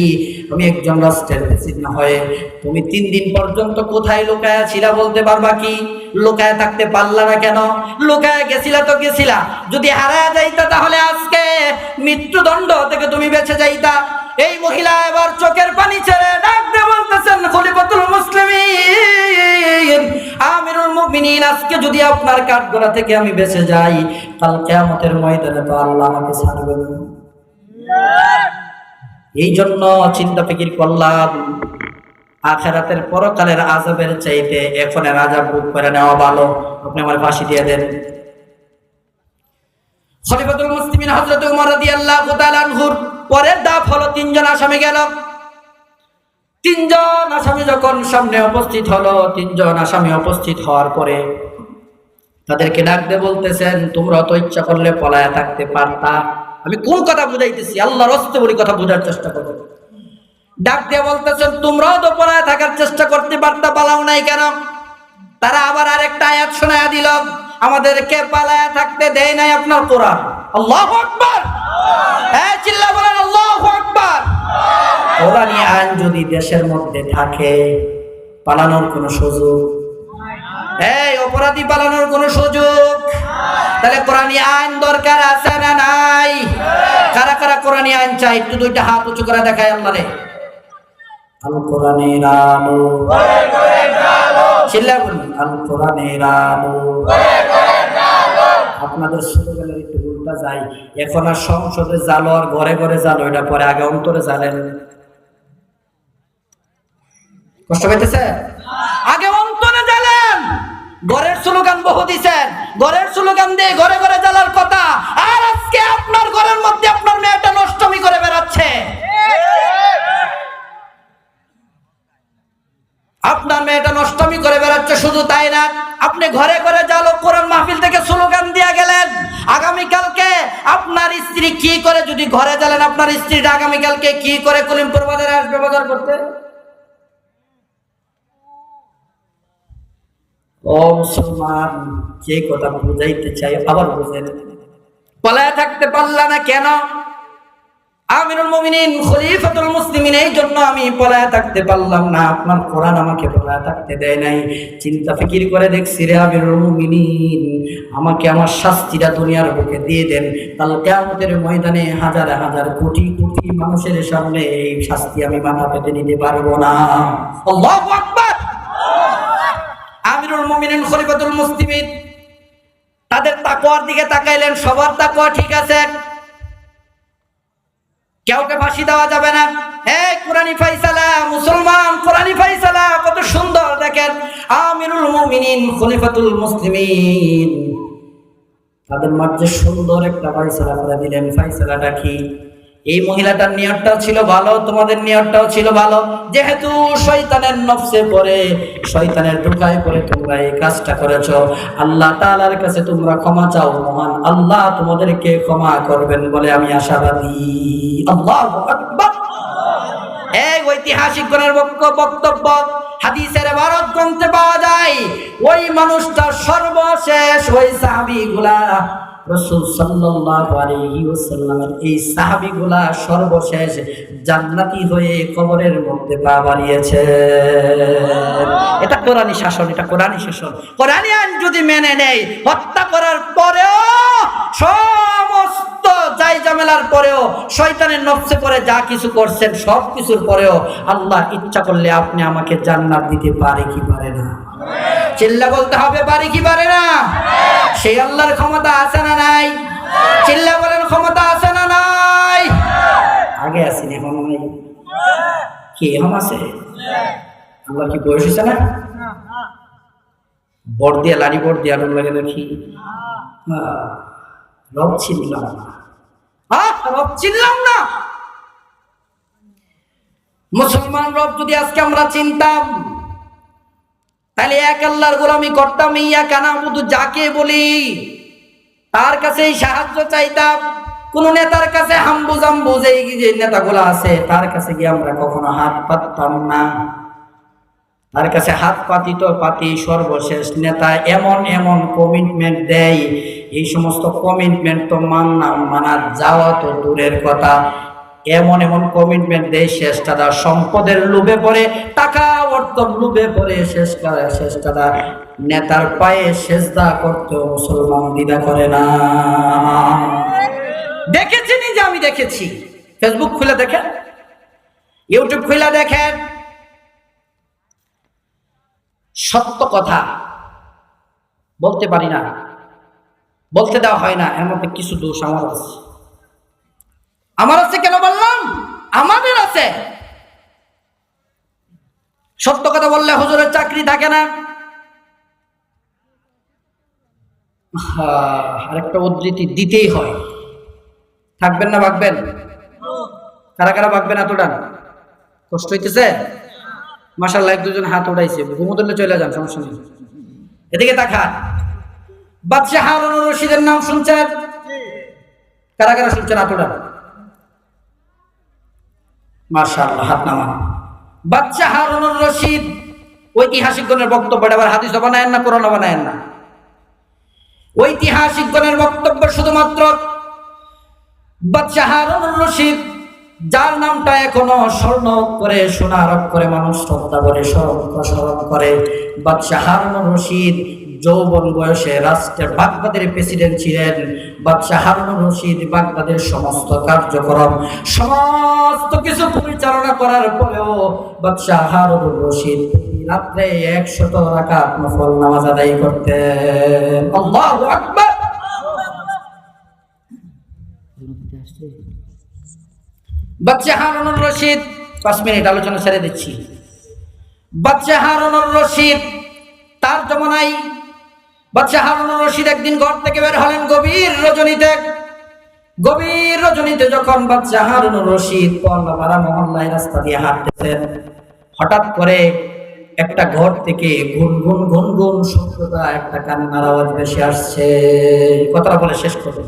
Speaker 1: আমি একজন রাষ্ট্রের প্রেসিডেন্ট হয়ে, তুমি 3 দিন পর্যন্ত কোথায় লুকায়া ছিলা বলতে পারবা কি? লুকায়া থাকতে পারলা না কেন? লুকায়া গেছিলা তো গেছিলা, যদি হারায়া যাইতা তাহলে আজকে মৃত্যুদণ্ড থেকে তুমি বেঁচে যাইতা। এই মহিলা এবার চোখের পানি ছেড়ে ডাক দিয়ে বলতেছেন, খলিফাতুল মুসলিমিন আমিরুল মুমিনিন, আজকে যদি আপনার কাঠগড়া থেকে আমি বেঁচে যাই, কাল কিয়ামতের ময়দানে তো আল্লাহ আমাকে ছাড়বেন না। এই জন্য চিন্তা ফিকির করলাম, আখিরাতের পরকালের আযাবের চাইতে এখনের আযাব ভোগ করে নেওয়া ভালো। আপনি আমার ফাঁসি দিয়ে দেন। খলিফাতুল মুসলিমিন হযরত ওমর রাদিয়াল্লাহু তাআলা আনহুর পরের ধাপ হলো তিনজন আসামি গেল। তিনজন আসামি যখন সামনে উপস্থিত হলো, তিনজন আসামি উপস্থিত হওয়ার পরে তাদেরকে ডাক দিয়ে বলতেছেন, তোমরা তো ইচ্ছা করলে পলায়া থাকতে পারতা। আমি কোন কথা বুঝাইতেছি, আল্লাহর রাস্তে বলি কথা বোঝার চেষ্টা করো। ডাক দিয়ে বলতেছেন, তোমরাও তো পলায়া থাকার চেষ্টা করতে পারতা, পালাও নাই কেন? তারা আবার আরেকটা আয়াত শোনায়া দিল, আমাদেরকে পালায়া থাকতে দেয় নাই আপনার কোরআন। আল্লাহু আকবার, হ্যাঁ চিল্লা বলেন আল্লাহু আকবার। কোরআনী আইন যদি দেশের মধ্যে থাকে, পালানোর কোনো সুযোগ, এই অপরাধী পালানোর কোনো সুযোগ, তাহলে কোরআনী আইন দরকার আছে না নাই? কারা কারা কোরআনী আইন চাই? একটু দুইটা হাত উঁচু করে দেখায় আল্লাহরে। আল কোরআনের আলো, চিল্লা বলুন আল কোরআনের আলো। আপনাদের স্লোগানের একটু উল্টা যাই, এখন আর সংসদে জালো আর ঘরে ঘরে জালো, এটা পরে আগে অন্তরে জানেন। কষ্ট পাইতেছে? আগে অন্তরে জ্বালেন। ঘরের স্লোগান বহু দিছেন, ঘরের স্লোগান দিয়ে ঘরে ঘরে জ্বালার কথা, আর আজকে আপনার ঘরের মধ্যে আপনার মেয়েটা নষ্টমি করে বেড়াচ্ছে। আপনার মেয়েটা নষ্টমি করে বেড়াচ্ছে, শুধু তাই না, আপনি ঘরে ঘরে জ্বালো কোরআন মাহফিল থেকে স্লোগান দিয়ে গেলেন। আগামীকালকে আপনার স্ত্রী কি করে, যদি ঘরে জ্বালেন, আপনার স্ত্রীটা আগামীকালকে কি করে কলিমপুর বাজারে আসবে বাজার করতে? ও মুসলমান, যে কথা বুঝাইতে চাই আবার বুঝেন। পলায়া থাকতে পারলা না কেন? আমিরুল মুমিনিন খলিফাতুল মুসলিমিন, এই জন্য আমি পলায়া থাকতে পারলাম না, আপনার কোরআন আমাকে পলায়া থাকতে দেয় নাই। চিন্তা ফিকির করে দেখছি রে আমিরুল মুমিনিন, আমাকে আমার শাস্তিটা দুনিয়ার বুকে দিয়ে দেন, কাল কিয়ামতের ময়দানে হাজার হাজার কোটি কোটি মানুষের সামনে এই শাস্তি আমি মাথা পেতে নিতে পারবো না। আল্লাহু আকবার। আমিরুল মুমিনিন খলিফাতুল মুসলিমিন তাদের তাকওয়ার দিকে তাকাইলেন, সবার তাকওয়া ঠিক আছে, কাউকে ফাঁসি দেওয়া যাবে না। এই কোরআনী ফায়সালা, মুসলমান কোরআনী ফায়সালা কত সুন্দর দেখেন। আমিরুল মুমিনিন খলিফাতুল মুসলিমিন তাদের মাঝে সুন্দর একটা ফায়সালা করে দিলেন। ফায়সালাটা কি? এই মহিলাটার নিয়তটাও ছিল ভালো, তোমাদের নিয়তটাও ছিল ভালো, যেহেতু শয়তানের নফসে পড়ে, শয়তানের ধোঁকায় পড়ে তোমরা এই কাজটা করেছো, আল্লাহ তাআলার কাছে তোমরা ক্ষমা চাও, মহান আল্লাহ তোমাদেরকে ক্ষমা করবেন বলে আমি আশাবাদী। আল্লাহু আকবার। এই ঐতিহাসিক গণের বক্তব্য হাদিসের ইবারত গ্রন্থে পাওয়া যায়। ওই মানুষটা সর্বশেষ, ওই সাহাবীগুলা রাসূল সাল্লাল্লাহু আলাইহি ওয়াসাল্লামের এই সাহাবীগুলা সর্বশেষ জান্নাতি হয়ে কবরের মধ্যে পা বাড়িয়েছে। এটা কোরআনী শাসন, এটা কোরআনী শাসন। কোরআনী আইন যদি মেনে নেই, হত্যা করার পরেও, সমস্ত জাই ঝামেলার পরেও, শয়তানের নফসে পড়ে যা কিছু করছেন সব কিছুর পরেও আল্লাহ ইচ্ছা করলে আপনি আমাকে জান্নাত দিতে পারে কি পারে না? চিল্লা বলতে হবে, পারে কি পারে না? সেই আল্লাহর ক্ষমতা আছে না নাই? চিল্লা বলেন, ক্ষমতা আছে না নাই? আগে আসেনি, এখন নাই। কি এখন আছে? আল্লাহ কি বয়স হয়েছে না? বর দিয়া লাড়ি বর দিয়া আগুন লাগে নাকি? রব চিনলাম না, রব চিনলাম না। মুসলমান রব যদি আজকে আমরা চিনতাম, তাহলে এক আল্লাহর গোলামি করতাম, ইয়াকা নাবুদু যাকে বলি তার কাছেই সাহায্য চাইতাম। কোন নেতার কাছে হাম্বু জাম্বু যে নেতাগুলো আছে তার কাছে গিয়ে আমরা কখনো হাত পাততাম না। তার কাছে হাত পাতি তো পাতি, সর্বশেষ নেতা এমন এমন কমিটমেন্ট দেয়, এই সমস্ত কমিটমেন্ট তো মানা যাওয়া তো দূরের কথা, এমন এমন কমিটমেন্ট দেয় শেষটা সম্পদের লোভে পড়ে, টাকা অর্থ লোভে পড়ে শেষটা নেতার পায়ে সেজদা করতে মুসলমান দ্বিধা করে না। দেখেছি নিজে, আমি দেখেছি। ফেসবুক খুলে দেখেন, ইউটিউব খুলে দেখেন, সত্য কথা বলতে পারি না, বলতে দেওয়া হয় না, এর মধ্যে কিছু দোষ আমার আছে। আমার আছে কেন বললাম? আমাদের আছে। সত্য কথা বললে হুজুরের চাকরি থাকে না। আরেকটা উদ্ধৃতি দিতেই হয়। থাকবেন না ভাগবেন? কারা কারা ভাগবেন? এতটা কষ্ট হইতেছে? মাশাআল্লাহ, এক দুজন হাত উঠাইছে। ঘুমোতলে চলে যান, সমস্যা নেই। এদিকে তাকান। বাদশাহ হারুন রশিদের নাম শুনছেন? কারা কারা শুনছেন? হাত উঠান। মাশাআল্লাহ, হাত নামান। বাদশাহ হারুন রশিদ ঐতিহাসিকগণের বক্তব্য, আবার হাদিস বানায়েন না, কোরআন বানায়েন না। ঐতিহাসিকগণের বক্তব্য শুধুমাত্র বাদশাহ হারুন রশিদ, যার নামটা এখনো স্বর্ণ করে সোনার করে মানুষ শ্রদ্ধা করে স্মরণ করে। বাদশাহ হারুন রশিদ যৌবন বয়সে রাষ্ট্রের বাগদাদের প্রেসিডেন্ট ছিলেন। বাদশাহ হারুন রশিদ বাগদাদের সমস্ত কার্যক্রম সমস্ত কিছু পরিচালনা করার পরেও বাদশাহ হারুন রশিদ রাত্রে 100 রাকাত নফল নামাজ আদায় করতেন। আল্লাহু আকবার। বাদশাহ হারুন রশিদ, 5 মিনিট আলোচনা ছেড়ে দিচ্ছি। বাদশাহ হারুন রশিদ তার জমানায় বাদশাহ হারুন রশিদ একদিন ঘর থেকে বের হলেন গভীর রজনীতে। যখন বাদশাহ হারুন রশিদ পল্লাপাড়া মহল্লায় রাস্তা দিয়ে হাঁটতেছেন, হঠাৎ করে একটা ঘর থেকে গুনগুন গুনগুন শব্দটা, একটা কান্নার আওয়াজ ভেসে আসছে। কথাটা বলে শেষ করুন।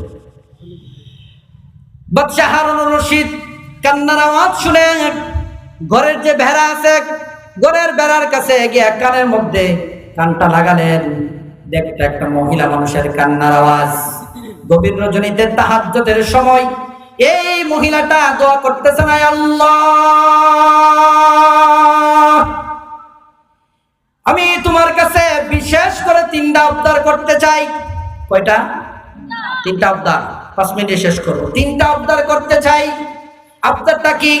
Speaker 1: বাদশাহ হারুন রশিদ কান্নার আওয়াজ শুনে ঘরের যে ভেড়া আছে, ঘরের বেড়ার কাছে গিয়ে কানের মধ্যে কানটা লাগালেন। দেখতে একটা মহিলা মানুষের কান্নার আওয়াজ। গভীর রজনীতে তাহাজ্জুদের সময় এই মহিলাটা দোয়া করতেছে, না আল্লাহ, আমি তোমার কাছে বিশেষ করে 3টা আবদার করতে চাই। কয়টা? 3টা আবদার। 5 মিনিটে শেষ করব। 3টা আবদার করতে চাই। আবদারটা কি?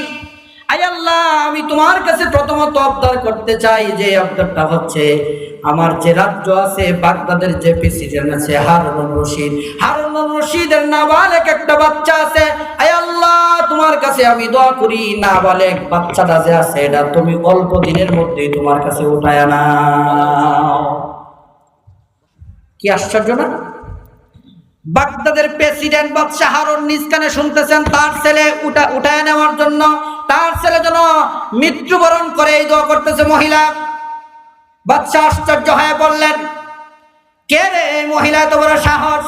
Speaker 1: আয় আল্লাহ, আমি তোমার কাছে প্রথমত আবদার করতে চাই, যে আবদারটা হচ্ছে আমার যে রাজ্য আছে, বাগদাদের যে প্রেসিডেন্ট আছে হারুন রশিদের নাবালেক একটা বাচ্চা আছে। আয় আল্লাহ, তোমার কাছে আমি দোয়া করি, নাবালেক বাচ্চাটা যে আছে এটা তুমি অল্প দিনের মধ্যেই তোমার কাছে উঠায় নাও। কি আশ্চর্য না? বাগদাদের প্রেসিডেন্ট বাদশাহ হারুন নিজ কানে শুনতেছেন তার ছেলে উঠায় নেওয়ার জন্য, তার ছেলে যেন মৃত্যুবরণ করে এই দোয়া করতেছে মহিলা। বাদশাহ আশ্চর্য হয়ে বললেন, কে রে এই মহিলা, এত বড় সাহস?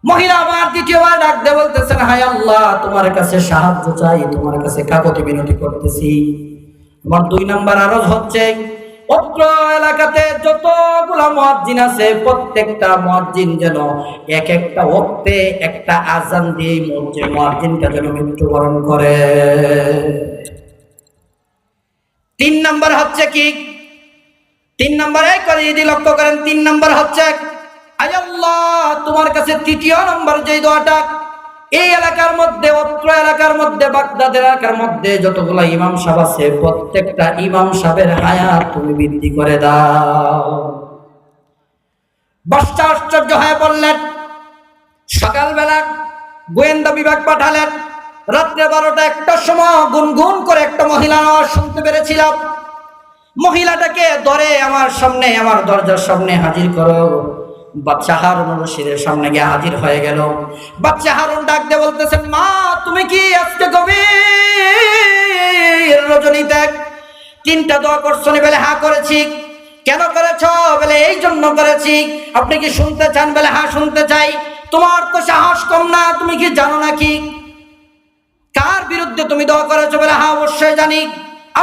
Speaker 1: মহিলা আবার দ্বিতীয়বার ডাক দিয়ে বলতেছেন, হায় আল্লাহ, তোমার কাছে সাহায্য চাই, তোমার কাছে কাকুতি মিনতি করতেছি। আমার 2 নম্বর আরজ হচ্ছে, অত্র এলাকাতে যতগুলা মুয়াজ্জিন আছে, প্রত্যেকটা মুয়াজ্জিন যেন এক একটা ওয়াক্তে একটা আযান দিয়ে মুয়াজ্জিনটা যেন মৃত্যুবরণ করে। 3 নম্বর হচ্ছে কি? 3 নম্বরে করে যদি লক্ষ্য করেন, 3 নম্বর হচ্ছে, আয় আল্লাহ, তোমার কাছে 3য় নম্বর যে দোয়াটা, এই এলাকার মধ্যে, অত্র এলাকার মধ্যে, বাগদাদ এলাকার মধ্যে যতগুলো ইমাম সাহেব আছে, প্রত্যেকটা ইমাম সাহেবের হায়াত তুমি বৃদ্ধি করে দাও। বাদশাহ আশ্চর্য হয়ে বললেন। সকালবেলা গোয়েন্দা বিভাগ পাঠালেন। রাত্রে 12টা-1টার সময় গুনগুন করে একটা মহিলা আওয়াজ শুনতে পেরেছিলাম। মহিলাটাকে ধরে আমার সামনে, আমার দরজার সামনে হাজির করো। বাদশাহ হারুন রশিদের সামনে গিয়ে হাজির হয়ে গেল। বাদশাহ হারুন ডাক দিয়ে বলতেছেন, মা, তুমি কি আজকে গভীর রজনীতে 3টা দোয়া করছো? বলে হ্যাঁ করেছি। কেন করেছো? বলে এই জন্য করেছি। আপনি কি শুনতে চান? বলে হ্যাঁ শুনতে চাই। তোমার তো সাহস কম না, তুমি কি জানো নাকি কার বিরুদ্ধে তুমি দোয়া করেছো? বলে হ্যাঁ অবশ্যই জানি।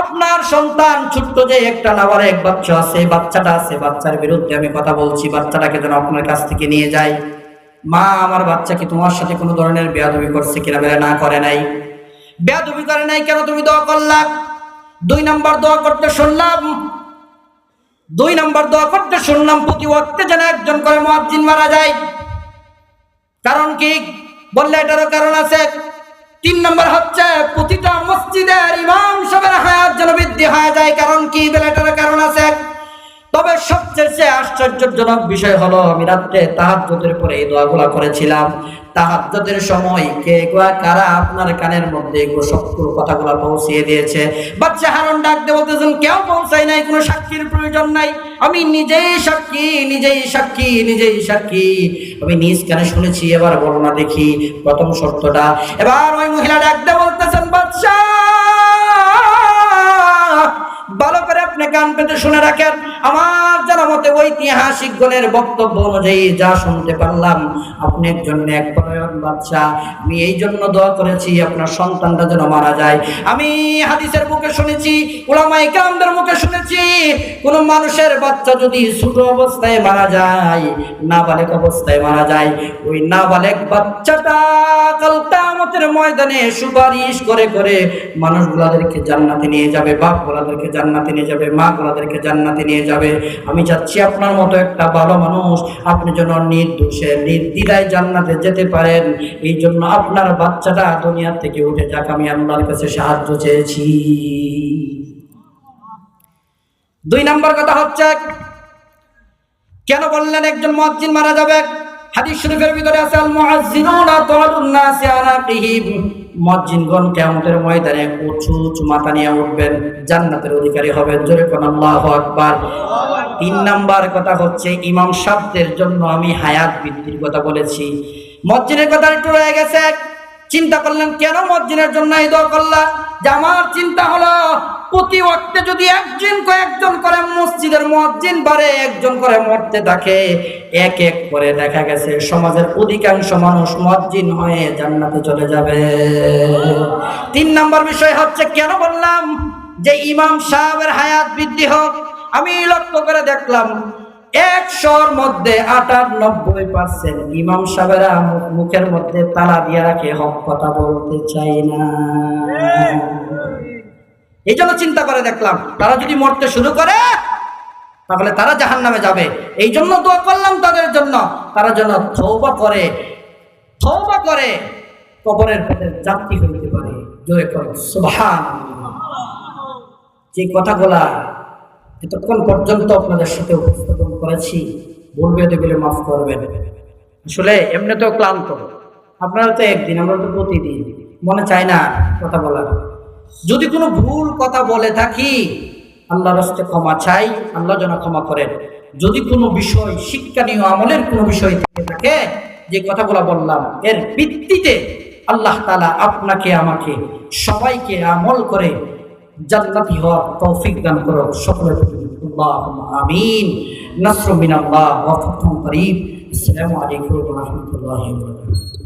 Speaker 1: আপনার সন্তান ছোট্ট যে একটা নাবালেক বাচ্চা আছে, বাচ্চাটা আছে, বাচ্চার বিরুদ্ধে আমি কথা বলছি। বাচ্চাটাকে যেন আপনার কাছ থেকে নিয়ে যাই। মা, আমার বাচ্চা কি তোমার সাথে কোনো ধরনের বেয়াদবি করছে কিনা? বলে না, করে নাই। বেয়াদবি করে নাই, কেন তুমি দোয়া করলা? 2 নম্বর দোয়া করতে শুনলাম প্রতি ওয়াক্তে যেন একজন করে মুয়াজ্জিন মারা যায়। কারণ কি? বললে এটারও কারণ আছে। 3 নম্বর হচ্ছে প্রতিটা মসজিদের ইমাম সাহেবের হায়াত যেন বৃদ্ধি হয়ে যায়। কারণ কি? বলে এটারও কারণ আছে। সবচেয়ে আশ্চর্যজনক বিষয় হলো আমি রাত্রে তাহাজ্জুদের পরে এই দোয়াগুলো করেছিলাম। তাহাজ্জুদের সময় কে কারা আপনার কানের মধ্যে এগুলো সবগুলো কথাগুলো পৌঁছিয়ে দিয়েছে? বাচ্চা হারুন ডাক দিয়ে বলতেছেন, কেউ পৌঁছায় নাই, কোনো সাক্ষীর প্রয়োজন নাই, আমি নিজেই সাক্ষী, নিজেই সাক্ষী, নিজেই সাক্ষী, আমি নিজ কানে শুনেছি। এবার বলো না দেখি প্রথম শর্তটা। এবার ওই মহিলা ডাক দিয়ে বলতেছেন, বাচ্চা ভালো করে আপনি কান পেতে শুনে রাখেন, আমার জানা মতে ঐতিহাসিক গণের বক্তব্য অনুযায়ী যা শুনতে পারলাম, আপনি একজন নেকপরায়ণ বাদশা। আমি এই জন্য দোয়া করেছি আপনার সন্তানটা যেন মারা যায়। আমি হাদিসের মুখে শুনেছি, উলামায়ে কেরামদের মুখে শুনেছি, কোন মানুষের বাচ্চা যদি ছোট অবস্থায় মারা যায়, নাবালেগ অবস্থায় মারা যায়, ওই নাবালেগ বাচ্চাটা কাল কিয়ামতের ময়দানে সুপারিশ করে করে মানুষগুলাদেরকে জান্নাতে নিয়ে যাবে, বাপগুলাদেরকে জান্নাতে নিয়ে যাবে, মা গুলাদেরকে জান্নাতে নিয়ে যাবে। আমি চাচ্ছি আপনার মতো একটা ভালো মানুষ আপনি যেন নির্দোষে নির্দ্বিধায় জান্নাতে যেতে পারেন। এই জন্য আপনার বাচ্চাটা দুনিয়া থেকে উঠে যাক, আমি আল্লাহর কাছে সাহায্য চেয়েছি। 2 নম্বর কথা হচ্ছে, কেন বললেন একজন মুয়াজ্জিন মারা যাবে? হাদিস শরীফের ভিতরে আছে, আল মুআজ্জিনুনা তালুন নাসি আলাকিহিম, মুয়াজ্জিনগণ কিয়ামতের ময়দানে উঁচু উঁচু মাথা নিয়ে উঠবেন, জান্নাতের অধিকারী হবেন। জোরে কোন আল্লাহু আকবার। 3 নাম্বার কথা হচ্ছে, ইমাম সাহেবদের জন্য আমি হায়াত বৃদ্ধির কথা বলেছি, মুয়াজ্জিনের কথা একটু রয়ে গেছে। চিন্তা করলেন কেন মুয়াজ্জিনের জন্য এই দোয়া করলা? যে আমার চিন্তা হলো প্রতি ওয়াক্তে যদি একজন করে মসজিদের মুয়াজ্জিন বাড়ে, একজন করে মরতে থাকে, এক এক করে দেখা গেছে সমাজের অধিকাংশ মানুষ মুয়াজ্জিন হয়ে জান্নাতে চলে যাবে। 3 নাম্বার বিষয় হচ্ছে, কেন বললাম যে ইমাম সাহেবের হায়াত বৃদ্ধি হোক? আমি লক্ষ্য করে দেখলাম 100-র মধ্যে 98% ইমাম সাহেবেরা মুখের মধ্যে তালা দিয়ে রাখে, হক কথা বলতে চাই না। এই জন্য চিন্তা করে দেখলাম তারা যদি মরতে শুরু করে তাহলে তারা জাহান্নামে যাবে। এই জন্য দোয়া করলাম তাদের জন্য, তারা যেন তওবা করে কবরের পথে যাত্রী হইতে পারে। জোরে করে সুবহানাল্লাহ। যে কথাগুলা এতক্ষণ পর্যন্ত আপনাদের সাথে উপস্থাপন করেছি, ভুল বেদে মাফ করবেন। আসলে এমনিতেও ক্লান্ত, আপনারা তো একদিন, আমরা তো প্রতিদিন, মনে চায় না কথা বলার। যদি কোনো ভুল কথা বলে থাকি আল্লাহর রাস্তায় ক্ষমা চাই, আল্লাহ যেন ক্ষমা করেন। যদি কোনো বিষয় শিক্ষণীয় আমলের কোনো বিষয় থেকে থাকে, যে কথাগুলো বললাম এর ভিত্তিতে আল্লাহ তাআলা আপনাকে আমাকে সবাইকে আমল করে জান্নাতি হওয়ার তৌফিক দান করুন। সকলে আল্লাহুম্মা আমিন। নাসরুম মিনাল্লাহ ওয়া ফাতহুন করিব। আসসালামু আলাইকুম ওয়া রাহমাতুল্লাহি ওয়া বারাকাতুহু।